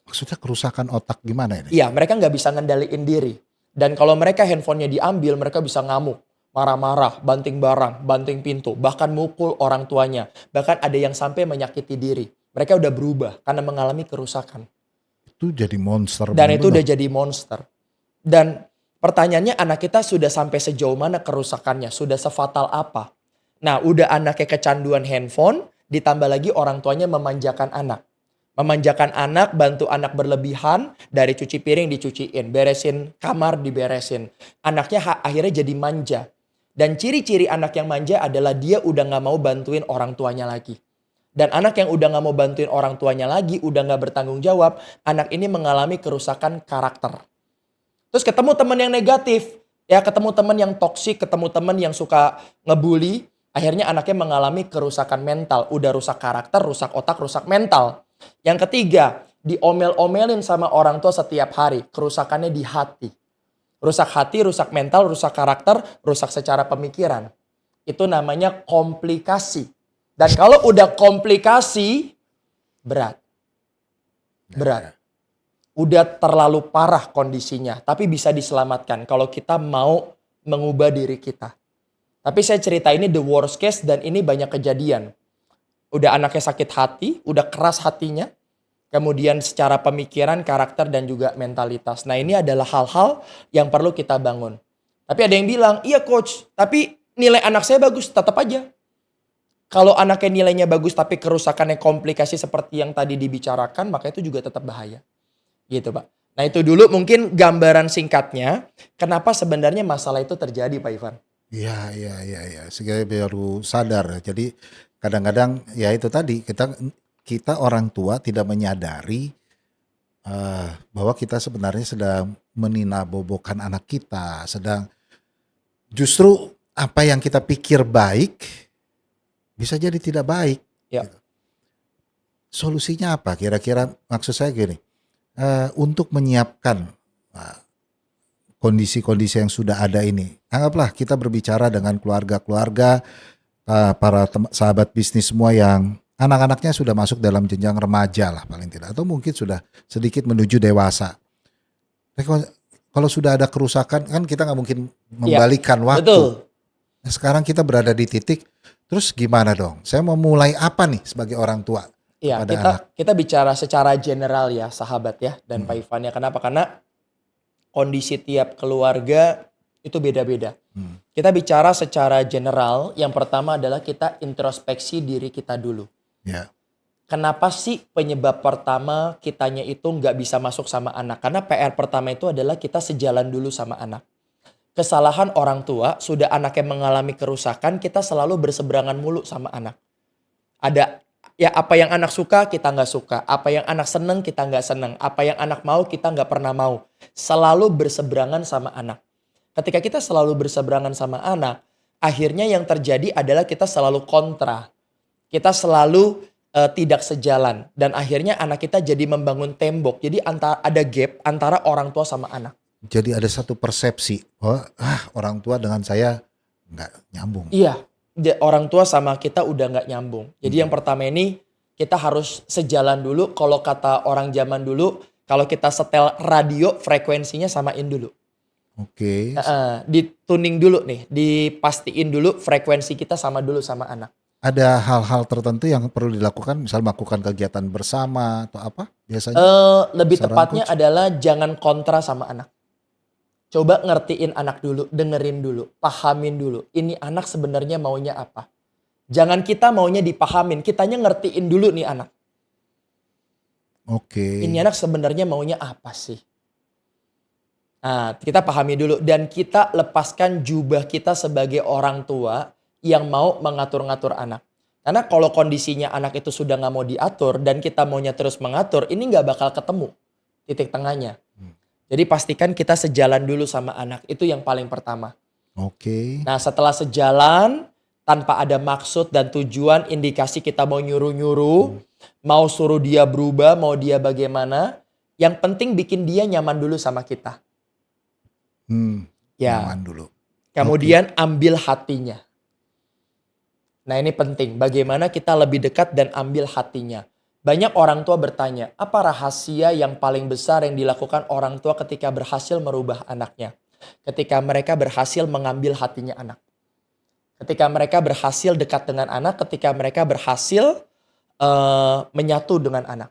Maksudnya kerusakan otak gimana ini? Iya, mereka nggak bisa ngendaliin diri. Dan kalau mereka handphonenya diambil, mereka bisa ngamuk, marah-marah, banting barang, banting pintu, bahkan mukul orang tuanya. Bahkan ada yang sampai menyakiti diri. Mereka udah berubah karena mengalami kerusakan. Itu jadi monster. Dan itu udah jadi monster. Dan pertanyaannya, anak kita sudah sampai sejauh mana kerusakannya? Sudah sefatal apa? Nah, udah anaknya kecanduan handphone, ditambah lagi orang tuanya memanjakan anak. Memanjakan anak, bantu anak berlebihan, dari cuci piring dicuciin, beresin kamar diberesin. Anaknya akhirnya jadi manja. Dan ciri-ciri anak yang manja adalah dia udah gak mau bantuin orang tuanya lagi. Dan anak yang udah gak mau bantuin orang tuanya lagi, udah gak bertanggung jawab, anak ini mengalami kerusakan karakter. Terus ketemu teman yang negatif, ya ketemu teman yang toksik, ketemu teman yang suka ngebully, akhirnya anaknya mengalami kerusakan mental. Udah rusak karakter, rusak otak, rusak mental. Yang ketiga, diomel-omelin sama orang tua setiap hari. Kerusakannya di hati. Rusak hati, rusak mental, rusak karakter, rusak secara pemikiran. Itu namanya komplikasi. Dan kalau udah komplikasi, berat. Berat. Udah terlalu parah kondisinya. Tapi bisa diselamatkan kalau kita mau mengubah diri kita. Tapi saya cerita ini the worst case dan ini banyak kejadian. Udah anaknya sakit hati, udah keras hatinya. Kemudian secara pemikiran, karakter, dan juga mentalitas. Nah ini adalah hal-hal yang perlu kita bangun. Tapi ada yang bilang, iya coach, tapi nilai anak saya bagus, tetap aja. Kalau anaknya nilainya bagus tapi kerusakannya komplikasi seperti yang tadi dibicarakan, maka itu juga tetap bahaya. Gitu Pak. Nah itu dulu mungkin gambaran singkatnya, kenapa sebenarnya masalah itu terjadi Pak Ivan. Iya. Segera baru sadar. Jadi kadang-kadang ya itu tadi kita orang tua tidak menyadari bahwa kita sebenarnya sedang meninabobokan anak kita, sedang justru apa yang kita pikir baik bisa jadi tidak baik. Ya. Gitu. Solusinya apa? Kira-kira maksud saya gini, untuk menyiapkan kondisi-kondisi yang sudah ada ini. Anggaplah kita berbicara dengan keluarga-keluarga, para sahabat bisnis semua yang anak-anaknya sudah masuk dalam jenjang remaja lah paling tidak. Atau mungkin sudah sedikit menuju dewasa. Kalau sudah ada kerusakan kan kita nggak mungkin membalikan waktu. Betul. Nah, sekarang kita berada di titik, terus gimana dong? Saya mau mulai apa nih sebagai orang tua? Iya, kita bicara secara general ya sahabat ya dan Pak Ivan ya. Kenapa? Karena kondisi tiap keluarga itu beda-beda. Kita bicara secara general, yang pertama adalah kita introspeksi diri kita dulu. Ya. Kenapa sih penyebab pertama kitanya itu nggak bisa masuk sama anak? Karena PR pertama itu adalah kita sejalan dulu sama anak. Kesalahan orang tua, sudah anaknya mengalami kerusakan, kita selalu berseberangan mulu sama anak. Ada Ya apa yang anak suka kita nggak suka, apa yang anak seneng kita nggak seneng, apa yang anak mau kita nggak pernah mau. Selalu berseberangan sama anak. Ketika kita selalu berseberangan sama anak, akhirnya yang terjadi adalah kita selalu kontra. Kita selalu tidak sejalan dan akhirnya anak kita jadi membangun tembok. Jadi ada gap antara orang tua sama anak. Jadi ada satu persepsi bahwa orang tua dengan saya nggak nyambung. Iya, orang tua sama kita udah nggak nyambung. Jadi yang pertama ini kita harus sejalan dulu. Kalau kata orang zaman dulu, kalau kita setel radio frekuensinya samain dulu. Oke. Dituning dulu nih, dipastiin dulu frekuensi kita sama dulu sama anak. Ada hal-hal tertentu yang perlu dilakukan, misal melakukan kegiatan bersama atau apa biasanya? Lebih Saran tepatnya coach? adalah jangan kontra sama anak. Coba ngertiin anak dulu, dengerin dulu, pahamin dulu. Ini anak sebenarnya maunya apa? Jangan kita maunya dipahamin, kitanya ngertiin dulu nih anak. Oke. Ini anak sebenarnya maunya apa sih? Nah, kita pahami dulu dan kita lepaskan jubah kita sebagai orang tua yang mau mengatur-ngatur anak. Karena kalau kondisinya anak itu sudah nggak mau diatur dan kita maunya terus mengatur, ini nggak bakal ketemu titik tengahnya. Jadi pastikan kita sejalan dulu sama anak, itu yang paling pertama. Oke. Nah setelah sejalan, tanpa ada maksud dan tujuan, indikasi kita mau nyuruh-nyuruh, mau suruh dia berubah, mau dia bagaimana, yang penting bikin dia nyaman dulu sama kita. Ya. Nyaman dulu. Kemudian ambil hatinya. Nah ini penting, bagaimana kita lebih dekat dan ambil hatinya. Banyak orang tua bertanya, apa rahasia yang paling besar yang dilakukan orang tua ketika berhasil merubah anaknya? Ketika mereka berhasil mengambil hatinya anak. Ketika mereka berhasil dekat dengan anak, ketika mereka berhasil menyatu dengan anak.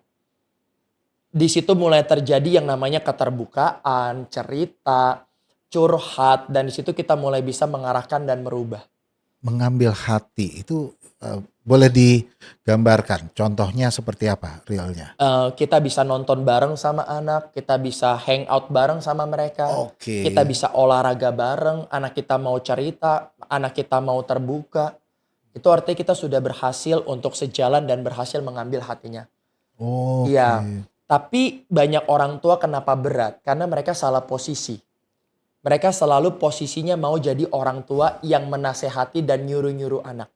Di situ mulai terjadi yang namanya keterbukaan, cerita, curhat, dan di situ kita mulai bisa mengarahkan dan merubah. Mengambil hati itu boleh digambarkan contohnya seperti apa realnya? Kita bisa nonton bareng sama anak, kita bisa hangout bareng sama mereka, Oke. kita bisa olahraga bareng, anak kita mau cerita, anak kita mau terbuka. Itu artinya kita sudah berhasil untuk sejalan dan berhasil mengambil hatinya. Oke. Iya, tapi banyak orang tua kenapa berat? Karena mereka salah posisi. Mereka selalu posisinya mau jadi orang tua yang menasehati dan nyuruh-nyuruh anak.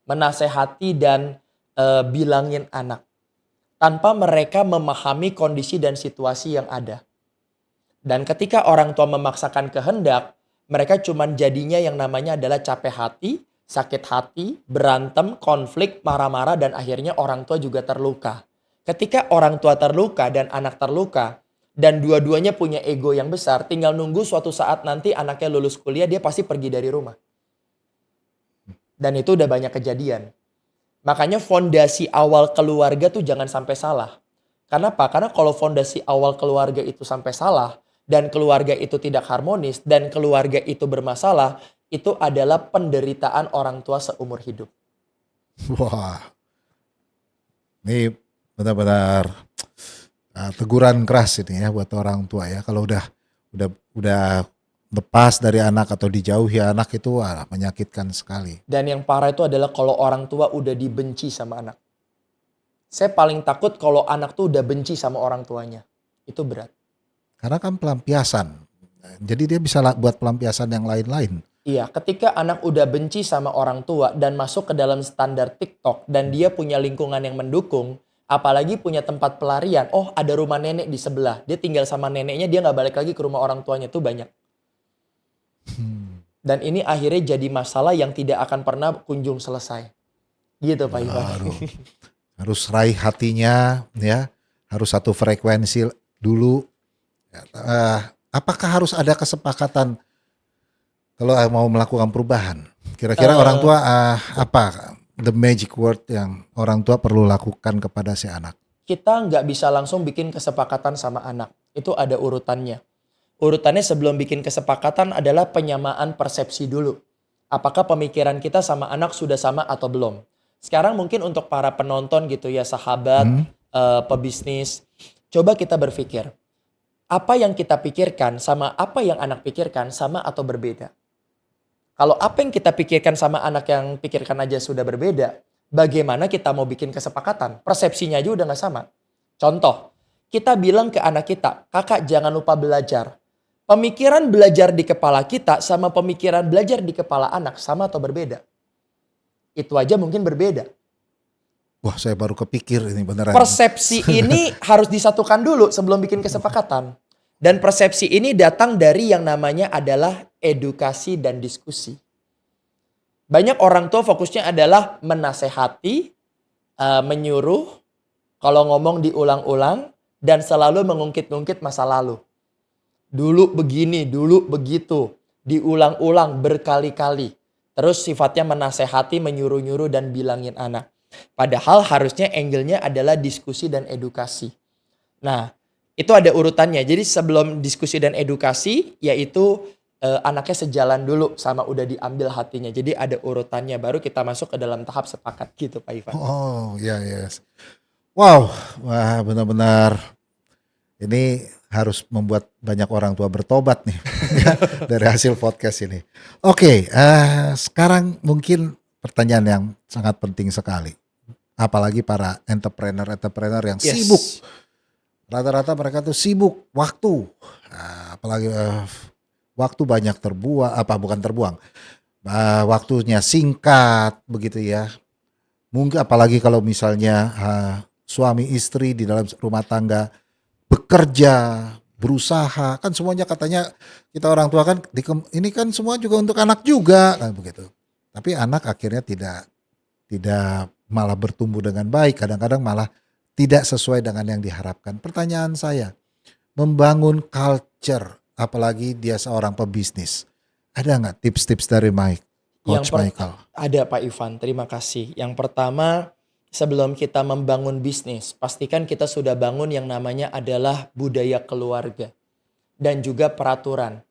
Menasehati dan bilangin anak. Tanpa mereka memahami kondisi dan situasi yang ada. Dan ketika orang tua memaksakan kehendak, mereka cuman jadinya yang namanya adalah capek hati, sakit hati, berantem, konflik, marah-marah, dan akhirnya orang tua juga terluka. Ketika orang tua terluka dan anak terluka, dan dua-duanya punya ego yang besar, tinggal nunggu suatu saat nanti anaknya lulus kuliah, dia pasti pergi dari rumah. Dan itu udah banyak kejadian. Makanya fondasi awal keluarga tuh jangan sampai salah. Kenapa? Karena kalau fondasi awal keluarga itu sampai salah, dan keluarga itu tidak harmonis, dan keluarga itu bermasalah, itu adalah penderitaan orang tua seumur hidup. Wah. Ini benar-benar teguran keras ini ya buat orang tua ya. Kalau udah lepas dari anak atau dijauhi anak itu menyakitkan sekali. Dan yang parah itu adalah kalau orang tua udah dibenci sama anak. Saya paling takut kalau anak tuh udah benci sama orang tuanya. Itu berat. Karena kan pelampiasan. Jadi dia bisa buat pelampiasan yang lain-lain. Iya, ketika anak udah benci sama orang tua dan masuk ke dalam standar TikTok dan dia punya lingkungan yang mendukung, apalagi punya tempat pelarian, oh ada rumah nenek di sebelah, dia tinggal sama neneknya, dia nggak balik lagi ke rumah orang tuanya, tuh banyak. Dan ini akhirnya jadi masalah yang tidak akan pernah kunjung selesai. Gitu Pak Iwan. Harus raih hatinya ya, harus satu frekuensi dulu. Apakah harus ada kesepakatan kalau mau melakukan perubahan? Kira-kira orang tua apa the magic word yang orang tua perlu lakukan kepada si anak? Kita nggak bisa langsung bikin kesepakatan sama anak. Itu ada urutannya. Urutannya sebelum bikin kesepakatan adalah penyamaan persepsi dulu. Apakah pemikiran kita sama anak sudah sama atau belum? Sekarang mungkin untuk para penonton gitu ya, sahabat, pebisnis, coba kita berpikir. Apa yang kita pikirkan sama apa yang anak pikirkan sama atau berbeda? Kalau apa yang kita pikirkan sama anak yang pikirkan aja sudah berbeda, Bagaimana kita mau bikin kesepakatan? Persepsinya aja udah gak sama. Contoh, kita bilang ke anak kita, kakak jangan lupa belajar. Pemikiran belajar di kepala kita sama pemikiran belajar di kepala anak sama atau berbeda? Itu aja mungkin berbeda. Wah, saya baru kepikir ini beneran. Persepsi ini harus disatukan dulu sebelum bikin kesepakatan. Dan persepsi ini datang dari yang namanya adalah edukasi dan diskusi. Banyak orang tua fokusnya adalah menasehati, menyuruh, kalau ngomong diulang-ulang, dan selalu mengungkit-ungkit masa lalu. Dulu begini, dulu begitu. Diulang-ulang berkali-kali. Terus sifatnya menasehati, menyuruh-nyuruh, dan bilangin anak. Padahal harusnya angle-nya adalah diskusi dan edukasi. Nah, itu ada urutannya. Jadi sebelum diskusi dan edukasi, yaitu anaknya sejalan dulu sama udah diambil hatinya. Jadi ada urutannya, baru kita masuk ke dalam tahap sepakat gitu Pak Ivan. Oh, iya, yes. Wow, wah benar-benar ini harus membuat banyak orang tua bertobat nih dari hasil podcast ini. Oke, sekarang mungkin pertanyaan yang sangat penting sekali. Apalagi para entrepreneur yang sibuk. Rata-rata mereka tuh sibuk waktu. Nah, apalagi waktu banyak terbuang. Waktunya singkat begitu ya. Mungkin apalagi kalau misalnya suami istri di dalam rumah tangga bekerja, berusaha, kan semuanya katanya kita orang tua kan ini kan semua juga untuk anak juga kan begitu. Tapi anak akhirnya tidak malah bertumbuh dengan baik, kadang-kadang malah tidak sesuai dengan yang diharapkan. Pertanyaan saya, membangun culture, apalagi dia seorang pebisnis, ada nggak tips-tips dari Coach Michael? Ada Pak Ivan, terima kasih. Yang pertama, sebelum kita membangun bisnis, pastikan kita sudah bangun yang namanya adalah budaya keluarga dan juga peraturan.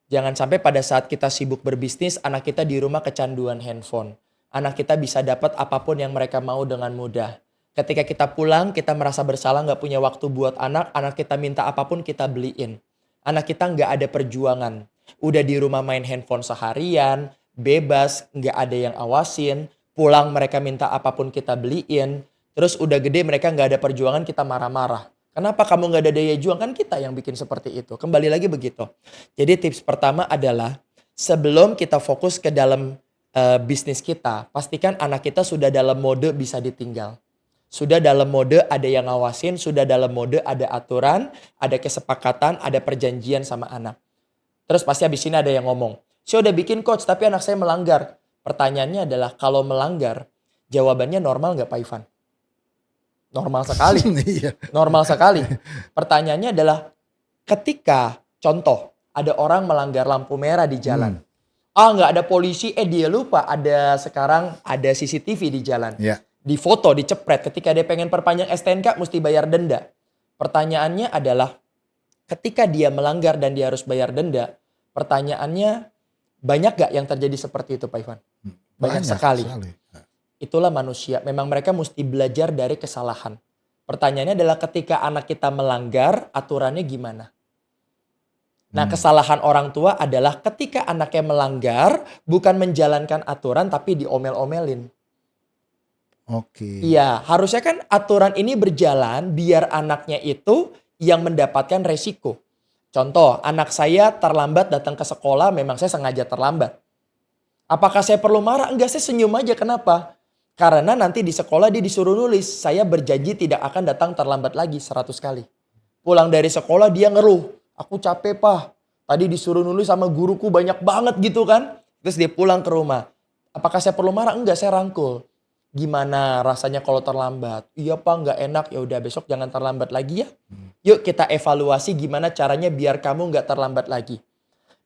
Jangan sampai pada saat kita sibuk berbisnis, anak kita di rumah kecanduan handphone. Anak kita bisa dapat apapun yang mereka mau dengan mudah. Ketika kita pulang, kita merasa bersalah gak punya waktu buat anak kita minta apapun kita beliin. Anak kita gak ada perjuangan. Udah di rumah main handphone seharian, bebas, gak ada yang awasin. Pulang mereka minta apapun kita beliin. Terus udah gede mereka gak ada perjuangan, kita marah-marah. Kenapa kamu gak ada daya juang? Kan kita yang bikin seperti itu. Kembali lagi begitu. Jadi tips pertama adalah sebelum kita fokus ke dalam bisnis kita, pastikan anak kita sudah dalam mode bisa ditinggal. Sudah dalam mode ada yang ngawasin, sudah dalam mode ada aturan, ada kesepakatan, ada perjanjian sama anak. Terus pasti habis ini ada yang ngomong, saya udah bikin coach tapi anak saya melanggar. Pertanyaannya adalah kalau melanggar, jawabannya normal nggak Pak Ivan? Normal sekali. Normal sekali. Pertanyaannya adalah ketika contoh ada orang melanggar lampu merah di jalan. Nggak ada polisi, dia lupa sekarang ada CCTV di jalan. Di foto, dicepret. Ketika dia pengen perpanjang STNK mesti bayar denda. Pertanyaannya adalah ketika dia melanggar dan dia harus bayar denda. Pertanyaannya banyak gak yang terjadi seperti itu Pak Ivan? Banyak sekali. Itulah manusia. Memang mereka mesti belajar dari kesalahan. Pertanyaannya adalah ketika anak kita melanggar, aturannya gimana? Nah, kesalahan orang tua adalah ketika anaknya melanggar, bukan menjalankan aturan tapi diomel-omelin. Oke. Iya, harusnya kan aturan ini berjalan biar anaknya itu yang mendapatkan resiko. Contoh, anak saya terlambat datang ke sekolah, memang saya sengaja terlambat. Apakah saya perlu marah? Enggak, saya senyum aja. Kenapa? Karena nanti di sekolah dia disuruh nulis, saya berjanji tidak akan datang terlambat lagi 100 kali. Pulang dari sekolah dia ngeluh. Aku capek Pak, tadi disuruh nulis sama guruku banyak banget gitu kan. Terus dia pulang ke rumah. Apakah saya perlu marah? Enggak, saya rangkul. Gimana rasanya kalau terlambat? Iya Pak, enggak enak. Ya udah besok jangan terlambat lagi ya. Yuk kita evaluasi gimana caranya biar kamu enggak terlambat lagi.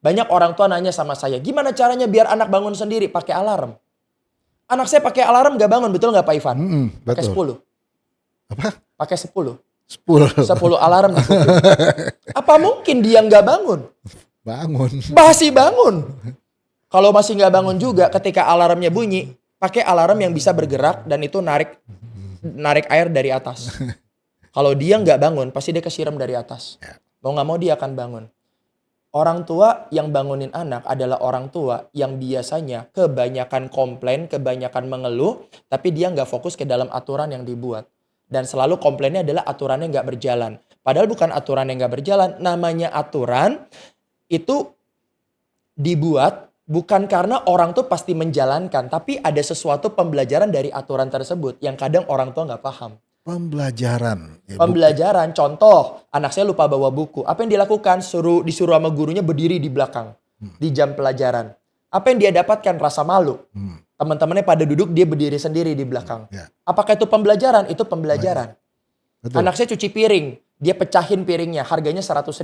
Banyak orang tua nanya sama saya, gimana caranya biar anak bangun sendiri? Pakai alarm. Anak saya pakai alarm enggak bangun, betul enggak Pak Ivan? Pakai 10. Apa? Pakai 10. 10 alarm. Apa mungkin dia nggak bangun? Bangun. Masih bangun. Kalau masih nggak bangun juga ketika alarmnya bunyi, pakai alarm yang bisa bergerak dan itu narik air dari atas. Kalau dia nggak bangun, pasti dia kesiram dari atas. Mau nggak mau dia akan bangun. Orang tua yang bangunin anak adalah orang tua yang biasanya kebanyakan komplain, kebanyakan mengeluh, tapi dia nggak fokus ke dalam aturan yang dibuat. Dan selalu komplainnya adalah aturannya nggak berjalan. Padahal bukan aturan yang nggak berjalan, namanya aturan itu dibuat bukan karena orang tuh pasti menjalankan, tapi ada sesuatu pembelajaran dari aturan tersebut yang kadang orang tua nggak paham. Pembelajaran. Ya, Pembelajaran, contoh, anak saya lupa bawa buku. Apa yang dilakukan? Disuruh sama gurunya berdiri di belakang, di jam pelajaran. Apa yang dia dapatkan? Rasa malu. Teman-temannya pada duduk, dia berdiri sendiri di belakang. Ya. Apakah itu pembelajaran? Itu pembelajaran. Betul. Anak saya cuci piring, dia pecahin piringnya, harganya 100.000.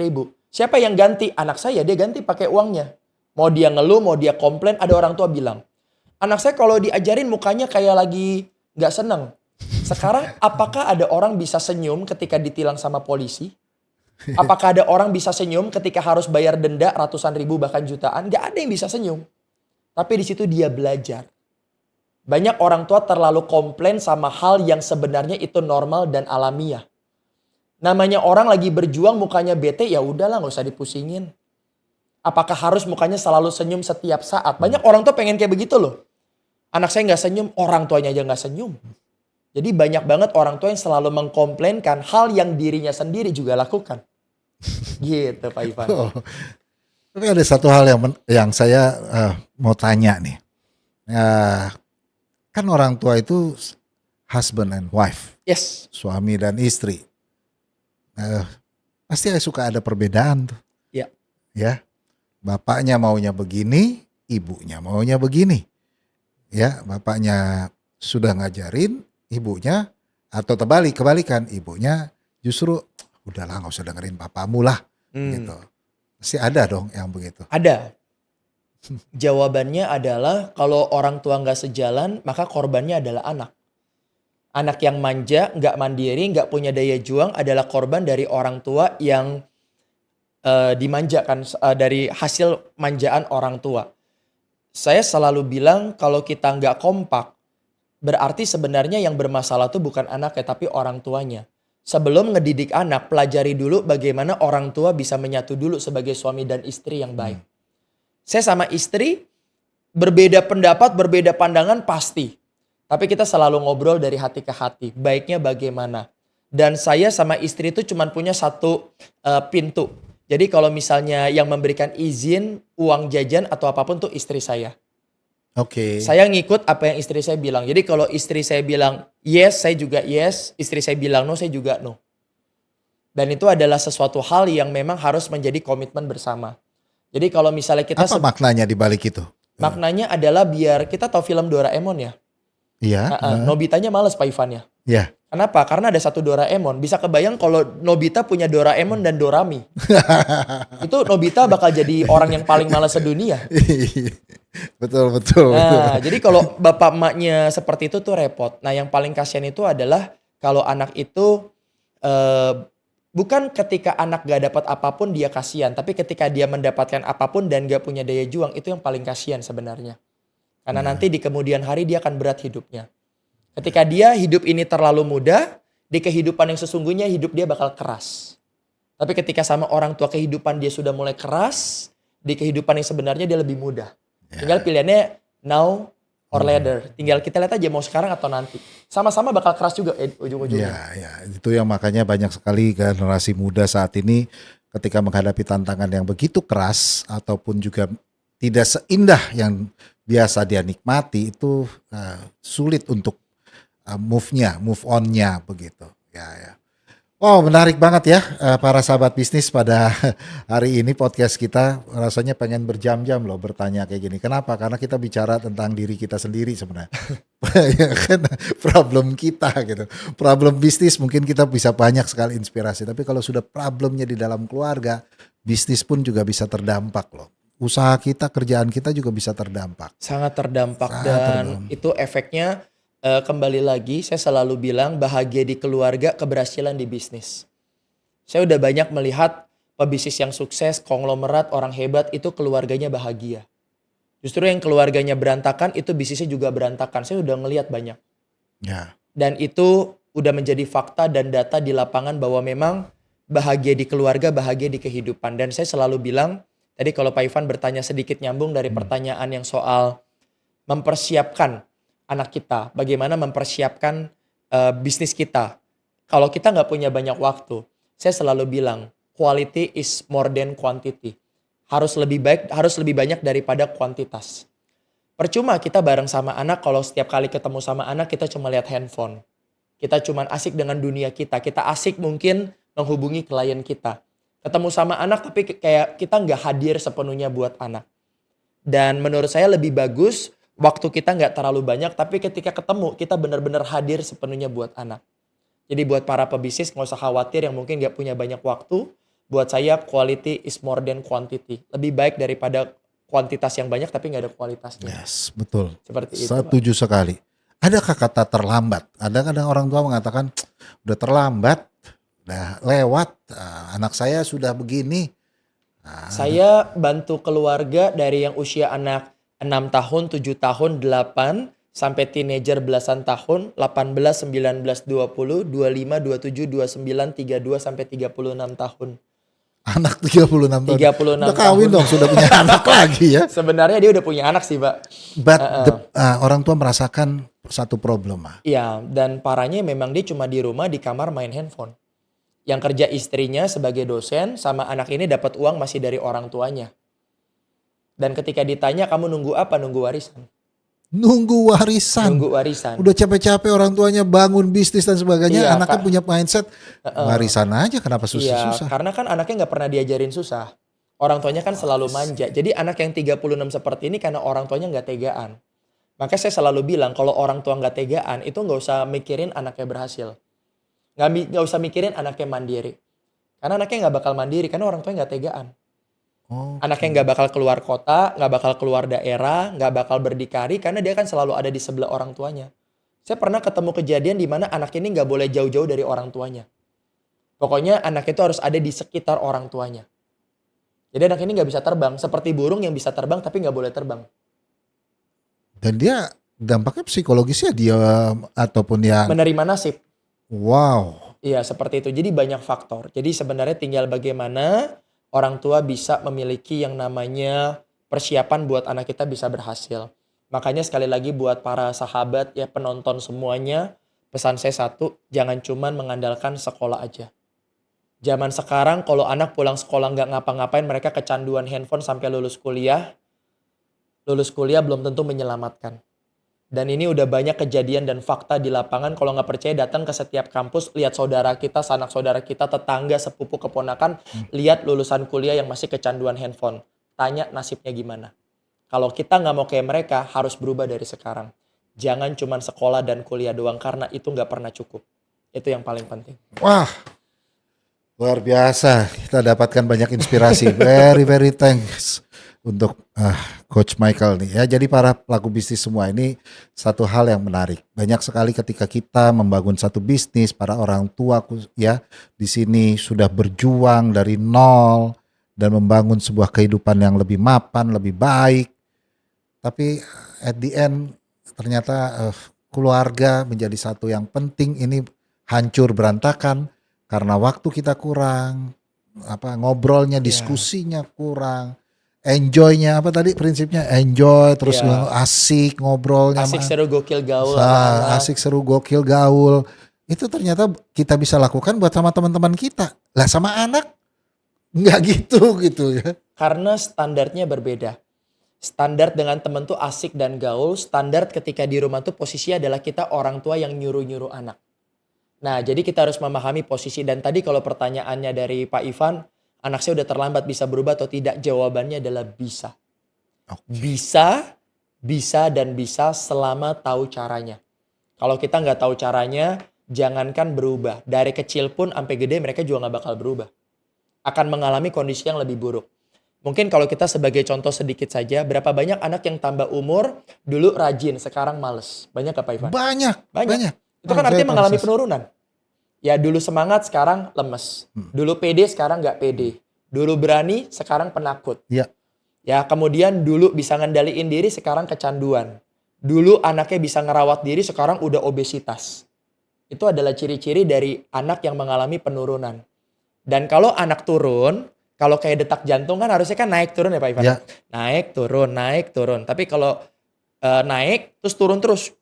Siapa yang ganti? Anak saya, dia ganti pakai uangnya. Mau dia ngeluh, mau dia komplain, ada orang tua bilang, anak saya kalau diajarin mukanya kayak lagi nggak seneng. Sekarang apakah ada orang bisa senyum ketika ditilang sama polisi? Apakah ada orang bisa senyum ketika harus bayar denda ratusan ribu bahkan jutaan? Gak ada yang bisa senyum. Tapi di situ dia belajar. Banyak orang tua terlalu komplain sama hal yang sebenarnya itu normal dan alamiah. Namanya orang lagi berjuang mukanya bete, ya udahlah nggak usah dipusingin. Apakah harus mukanya selalu senyum setiap saat? Banyak orang tua pengen kayak begitu loh. Anak saya nggak senyum, orang tuanya aja nggak senyum. Jadi banyak banget orang tua yang selalu mengkomplainkan hal yang dirinya sendiri juga lakukan. Gitu Pak Ivan. Oh. Tapi ada satu hal yang saya mau tanya nih. Kan orang tua itu husband and wife. Yes. Suami dan istri. Pasti suka ada perbedaan tuh. Ya. Ya. Bapaknya maunya begini, ibunya maunya begini. Ya, bapaknya sudah ngajarin, ibunya atau kebalikan ibunya justru udahlah nggak usah dengerin papamu lah gitu. Pasti ada dong yang begitu. Ada. Jawabannya adalah kalau orang tua nggak sejalan maka korbannya adalah anak. Anak yang manja, nggak mandiri, nggak punya daya juang adalah korban dari orang tua yang dimanjakan dari hasil manjaan orang tua. Saya selalu bilang kalau kita nggak kompak, berarti sebenarnya yang bermasalah itu bukan anaknya tapi orang tuanya. Sebelum ngedidik anak, pelajari dulu bagaimana orang tua bisa menyatu dulu sebagai suami dan istri yang baik. Saya sama istri berbeda pendapat, berbeda pandangan pasti. Tapi kita selalu ngobrol dari hati ke hati. Baiknya bagaimana. Dan saya sama istri itu cuma punya satu pintu. Jadi kalau misalnya yang memberikan izin, uang jajan atau apapun tuh istri saya. Oke. Saya ngikut apa yang istri saya bilang. Jadi kalau istri saya bilang yes, saya juga yes. Istri saya bilang no, saya juga no. Dan itu adalah sesuatu hal yang memang harus menjadi komitmen bersama. Jadi kalau misalnya kita... Apa maknanya di balik itu? Maknanya adalah biar kita tahu film Doraemon ya. Iya. Nobitanya males Pak Ivan ya. Iya. Kenapa? Karena ada satu Doraemon. Bisa kebayang kalau Nobita punya Doraemon dan Dorami. Itu Nobita bakal jadi orang yang paling malas sedunia. Betul. Nah, jadi kalau bapak emaknya seperti itu tuh repot. Nah, yang paling kasihan itu adalah kalau anak itu bukan ketika anak gak dapat apapun dia kasihan, tapi ketika dia mendapatkan apapun dan gak punya daya juang, itu yang paling kasihan sebenarnya. Karena nanti di kemudian hari dia akan berat hidupnya. Ketika dia hidup ini terlalu mudah, di kehidupan yang sesungguhnya hidup dia bakal keras. Tapi ketika sama orang tua kehidupan dia sudah mulai keras, di kehidupan yang sebenarnya dia lebih mudah. Tinggal pilihannya now or later. Tinggal kita lihat aja mau sekarang atau nanti. Sama-sama bakal keras juga ujung-ujungnya. Ya, itu yang makanya banyak sekali generasi muda saat ini ketika menghadapi tantangan yang begitu keras ataupun juga tidak seindah yang biasa dia nikmati itu sulit untuk move on-nya begitu. Ya. Wow, menarik banget ya para sahabat bisnis pada hari ini podcast kita. Rasanya pengen berjam-jam loh bertanya kayak gini. Kenapa? Karena kita bicara tentang diri kita sendiri sebenarnya. Ya kan, problem kita gitu. Problem bisnis mungkin kita bisa banyak sekali inspirasi. Tapi kalau sudah problemnya di dalam keluarga, bisnis pun juga bisa terdampak loh. Usaha kita, kerjaan kita juga bisa terdampak. Sangat terdampak dan itu efeknya kembali lagi saya selalu bilang bahagia di keluarga, keberhasilan di bisnis. Saya udah banyak melihat pebisnis yang sukses, konglomerat, orang hebat itu keluarganya bahagia. Justru yang keluarganya berantakan itu bisnisnya juga berantakan. Saya udah ngelihat banyak. Ya. Dan itu udah menjadi fakta dan data di lapangan bahwa memang bahagia di keluarga, bahagia di kehidupan. Dan saya selalu bilang Tadi kalau Pak Ivan bertanya sedikit nyambung dari pertanyaan yang soal mempersiapkan anak kita, bagaimana mempersiapkan bisnis kita. Kalau kita nggak punya banyak waktu, saya selalu bilang quality is more than quantity. Harus lebih banyak daripada kuantitas. Percuma kita bareng sama anak kalau setiap kali ketemu sama anak kita cuma lihat handphone. Kita cuma asik dengan dunia kita. Kita asik mungkin menghubungi klien kita. Ketemu sama anak tapi kayak kita nggak hadir sepenuhnya buat anak. Dan menurut saya lebih bagus waktu kita nggak terlalu banyak tapi ketika ketemu kita benar-benar hadir sepenuhnya buat anak. Jadi buat para pebisnis nggak usah khawatir yang mungkin nggak punya banyak waktu. Buat saya quality is more than quantity. Lebih baik daripada kuantitas yang banyak tapi nggak ada kualitasnya. Yes, betul. Seperti itu. Setuju sekali. Adakah kata terlambat? Ada kadang orang tua mengatakan udah terlambat, udah lewat, anak saya sudah begini. Saya bantu keluarga dari yang usia anak 6 tahun, 7 tahun, 8 sampai teenager belasan tahun, 18, 19, 20, 25, 27, 29, 32 sampai 36 tahun. Anak 36 tahun. 36 udah kawin tahun. dong, sudah punya anak lagi ya. Sebenarnya dia udah punya anak sih, Pak. But orang tua merasakan satu problema. Iya, dan parahnya memang dia cuma di rumah di kamar main handphone. Yang kerja istrinya sebagai dosen sama anak ini dapat uang masih dari orang tuanya. Dan ketika ditanya kamu nunggu apa? Nunggu warisan. Nunggu warisan. Nunggu warisan. Udah capek-capek orang tuanya bangun bisnis dan sebagainya, Iya, anaknya punya mindset warisan aja, kenapa susah-susah? Iya, karena kan anaknya nggak pernah diajarin susah. Orang tuanya kan selalu manja. Jadi anak yang 36 seperti ini karena orang tuanya nggak tegaan. Maka saya selalu bilang kalau orang tua nggak tegaan itu nggak usah mikirin anaknya berhasil. Nggak usah mikirin anaknya mandiri. Karena anaknya nggak bakal mandiri karena orang tuanya nggak tegaan. Anaknya nggak bakal keluar kota, nggak bakal keluar daerah, nggak bakal berdikari karena dia kan selalu ada di sebelah orang tuanya. Saya pernah ketemu kejadian di mana anak ini nggak boleh jauh-jauh dari orang tuanya. Pokoknya anak itu harus ada di sekitar orang tuanya. Jadi anak ini nggak bisa terbang, seperti burung yang bisa terbang tapi nggak boleh terbang. Dan dia dampaknya psikologisnya dia ataupun yang Menerima nasib. wow. Iya seperti itu. Jadi banyak faktor. Jadi sebenarnya tinggal bagaimana orang tua bisa memiliki yang namanya persiapan buat anak kita bisa berhasil. Makanya sekali lagi buat para sahabat ya penonton semuanya, pesan saya satu, jangan cuman mengandalkan sekolah aja. Zaman sekarang kalau anak pulang sekolah nggak ngapa-ngapain, mereka kecanduan handphone sampai lulus kuliah. Lulus kuliah belum tentu menyelamatkan. Dan ini udah banyak kejadian dan fakta di lapangan. Kalau nggak percaya datang ke setiap kampus, lihat saudara kita, sanak saudara kita, tetangga, sepupu, keponakan, lihat lulusan kuliah yang masih kecanduan handphone. Tanya nasibnya gimana. Kalau kita nggak mau kayak mereka, harus berubah dari sekarang. Jangan cuma sekolah dan kuliah doang, karena itu nggak pernah cukup. Itu yang paling penting. Wah, luar biasa. Kita dapatkan banyak inspirasi. Very, very thanks untuk Coach Michael nih ya. Jadi para pelaku bisnis semua ini satu hal yang menarik. Banyak sekali ketika kita membangun satu bisnis, para orang tua ya di sini sudah berjuang dari nol dan membangun sebuah kehidupan yang lebih mapan, lebih baik. Tapi at the end ternyata keluarga menjadi satu yang penting, ini hancur berantakan karena waktu kita kurang, ngobrolnya, diskusinya kurang. Enjoy-nya apa tadi prinsipnya? Enjoy terus asik ngobrolnya. Asik seru gokil gaul. Asik seru gokil gaul. Itu ternyata kita bisa lakukan buat sama teman-teman kita. Lah sama anak nggak gitu ya. Karena standarnya berbeda. Standar dengan teman tuh asik dan gaul. Standar ketika di rumah tuh posisinya adalah kita orang tua yang nyuruh-nyuruh anak. Nah jadi kita harus memahami posisi. Dan tadi kalau pertanyaannya dari Pak Ivan, anak saya udah terlambat bisa berubah atau tidak? Jawabannya adalah bisa. Bisa dan bisa selama tahu caranya. Kalau kita nggak tahu caranya, jangankan berubah. Dari kecil pun sampai gede mereka juga nggak bakal berubah. Akan mengalami kondisi yang lebih buruk. Mungkin kalau kita sebagai contoh sedikit saja, berapa banyak anak yang tambah umur, dulu rajin, sekarang males. Banyak gak Pak Ivan? Banyak. Itu kan artinya mengalami penurunan. Ya dulu semangat, sekarang lemes. Dulu pede, sekarang gak pede. Dulu berani, sekarang penakut. Iya. Ya kemudian dulu bisa ngendaliin diri, sekarang kecanduan. Dulu anaknya bisa ngerawat diri, sekarang udah obesitas. Itu adalah ciri-ciri dari anak yang mengalami penurunan. Dan kalau anak turun, Kalau kayak detak jantung kan harusnya kan naik turun ya Pak Ivan. Ya. Naik turun. Tapi kalau naik terus turun terus.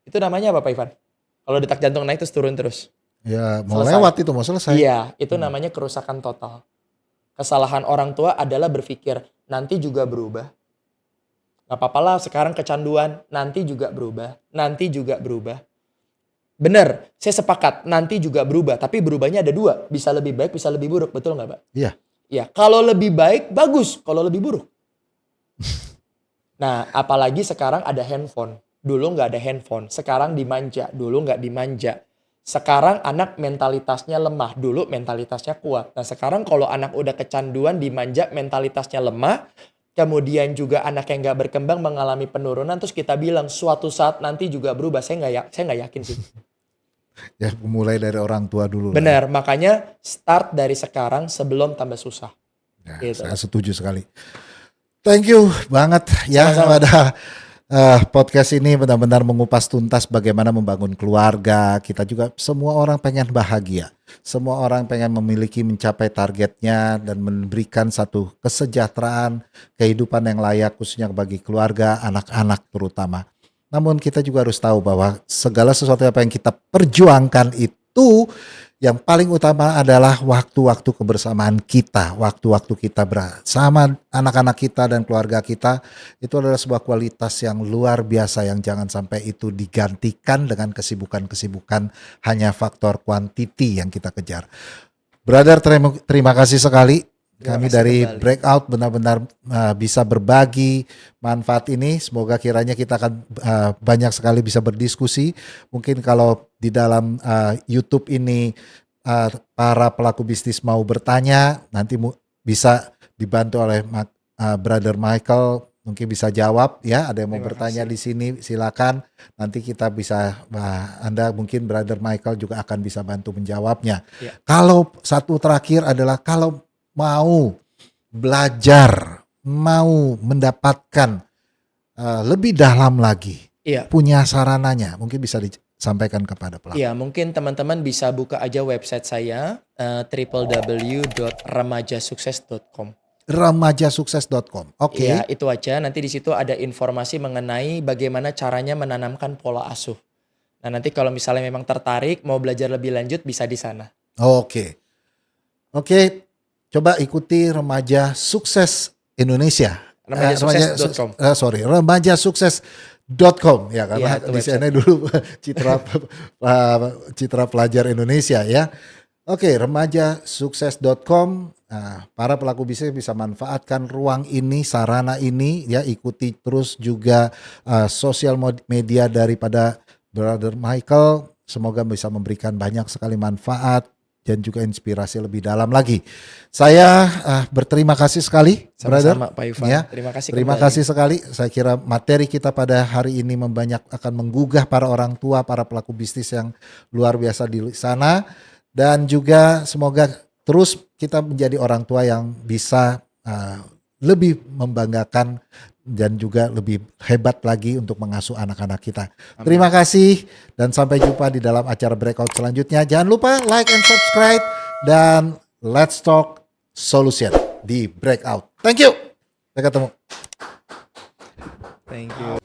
Itu namanya apa Pak Ivan? Kalau detak jantung naik terus turun terus. Ya, mau Selesai. lewat itu, mau selesai. Iya, itu namanya kerusakan total. Kesalahan orang tua adalah berpikir nanti juga berubah. Gak apa-apa lah sekarang kecanduan, nanti juga berubah. Bener, saya sepakat nanti juga berubah. Tapi berubahnya ada dua, bisa lebih baik, bisa lebih buruk. Betul gak Pak? Iya. Iya, kalau lebih baik bagus, kalau lebih buruk. Nah, apalagi sekarang ada handphone. Dulu nggak ada handphone, sekarang dimanja. Dulu nggak dimanja. Sekarang anak mentalitasnya lemah, dulu mentalitasnya kuat. Nah sekarang kalau anak udah kecanduan, dimanja, mentalitasnya lemah, kemudian juga anak yang nggak berkembang mengalami penurunan, terus kita bilang suatu saat nanti juga berubah. Saya nggak yakin sih. Ya, mulai dari orang tua dulu. Benar, makanya start dari sekarang sebelum tambah susah. Ya, Gitu. saya setuju sekali. Thank you banget ya Sama-sama. pada podcast ini benar-benar mengupas tuntas bagaimana membangun keluarga. Kita juga semua orang pengen bahagia. Semua orang pengen mencapai targetnya dan memberikan satu kesejahteraan, kehidupan yang layak khususnya bagi keluarga, anak-anak terutama. Namun kita juga harus tahu bahwa segala sesuatu apa yang kita perjuangkan itu yang paling utama adalah waktu-waktu kebersamaan kita, waktu-waktu kita bersama anak-anak kita dan keluarga kita. Itu adalah sebuah kualitas yang luar biasa yang jangan sampai itu digantikan dengan kesibukan-kesibukan hanya faktor quantity yang kita kejar. Brother, terima kasih sekali. Kami dari Breakout benar-benar bisa berbagi manfaat ini. Semoga kiranya kita akan banyak sekali bisa berdiskusi. Mungkin kalau di dalam YouTube ini para pelaku bisnis mau bertanya, nanti bisa dibantu oleh Brother Michael. Mungkin bisa jawab ya. Ada yang mau bertanya di sini, silakan. Nanti kita bisa, Anda mungkin Brother Michael juga akan bisa bantu menjawabnya. Ya. Kalau satu terakhir adalah kalau mau belajar, mau mendapatkan lebih dalam lagi, punya sarananya, mungkin bisa disampaikan kepada pelaku. Iya, mungkin teman-teman bisa buka aja website saya www.remajasukses.com. Remajasukses.com. Oke. Iya, itu aja. Nanti di situ ada informasi mengenai bagaimana caranya menanamkan pola asuh. Nah, nanti kalau misalnya memang tertarik mau belajar lebih lanjut bisa di sana. Oke. Coba ikuti Remaja Sukses Indonesia. Remajasukses.com. Remajasukses.com ya, karena Iya, di sana dulu citra pelajar Indonesia ya. Oke, remajasukses.com. Para pelaku bisnis bisa manfaatkan ruang ini, sarana ini ya, ikuti terus juga sosial media daripada Brother Michael. Semoga bisa memberikan banyak sekali manfaat dan juga inspirasi lebih dalam lagi. Saya berterima kasih sekali, Sama-sama, Brother. Pak Ivan. Ya, Terima kasih sekali. Saya kira materi kita pada hari ini akan menggugah para orang tua, para pelaku bisnis yang luar biasa di sana. Dan juga semoga terus kita menjadi orang tua yang bisa lebih membanggakan dan juga lebih hebat lagi untuk mengasuh anak-anak kita. Amin. Terima kasih dan sampai jumpa di dalam acara Breakout selanjutnya. Jangan lupa like and subscribe dan let's talk solution di Breakout. Thank you. Sampai ketemu. Thank you.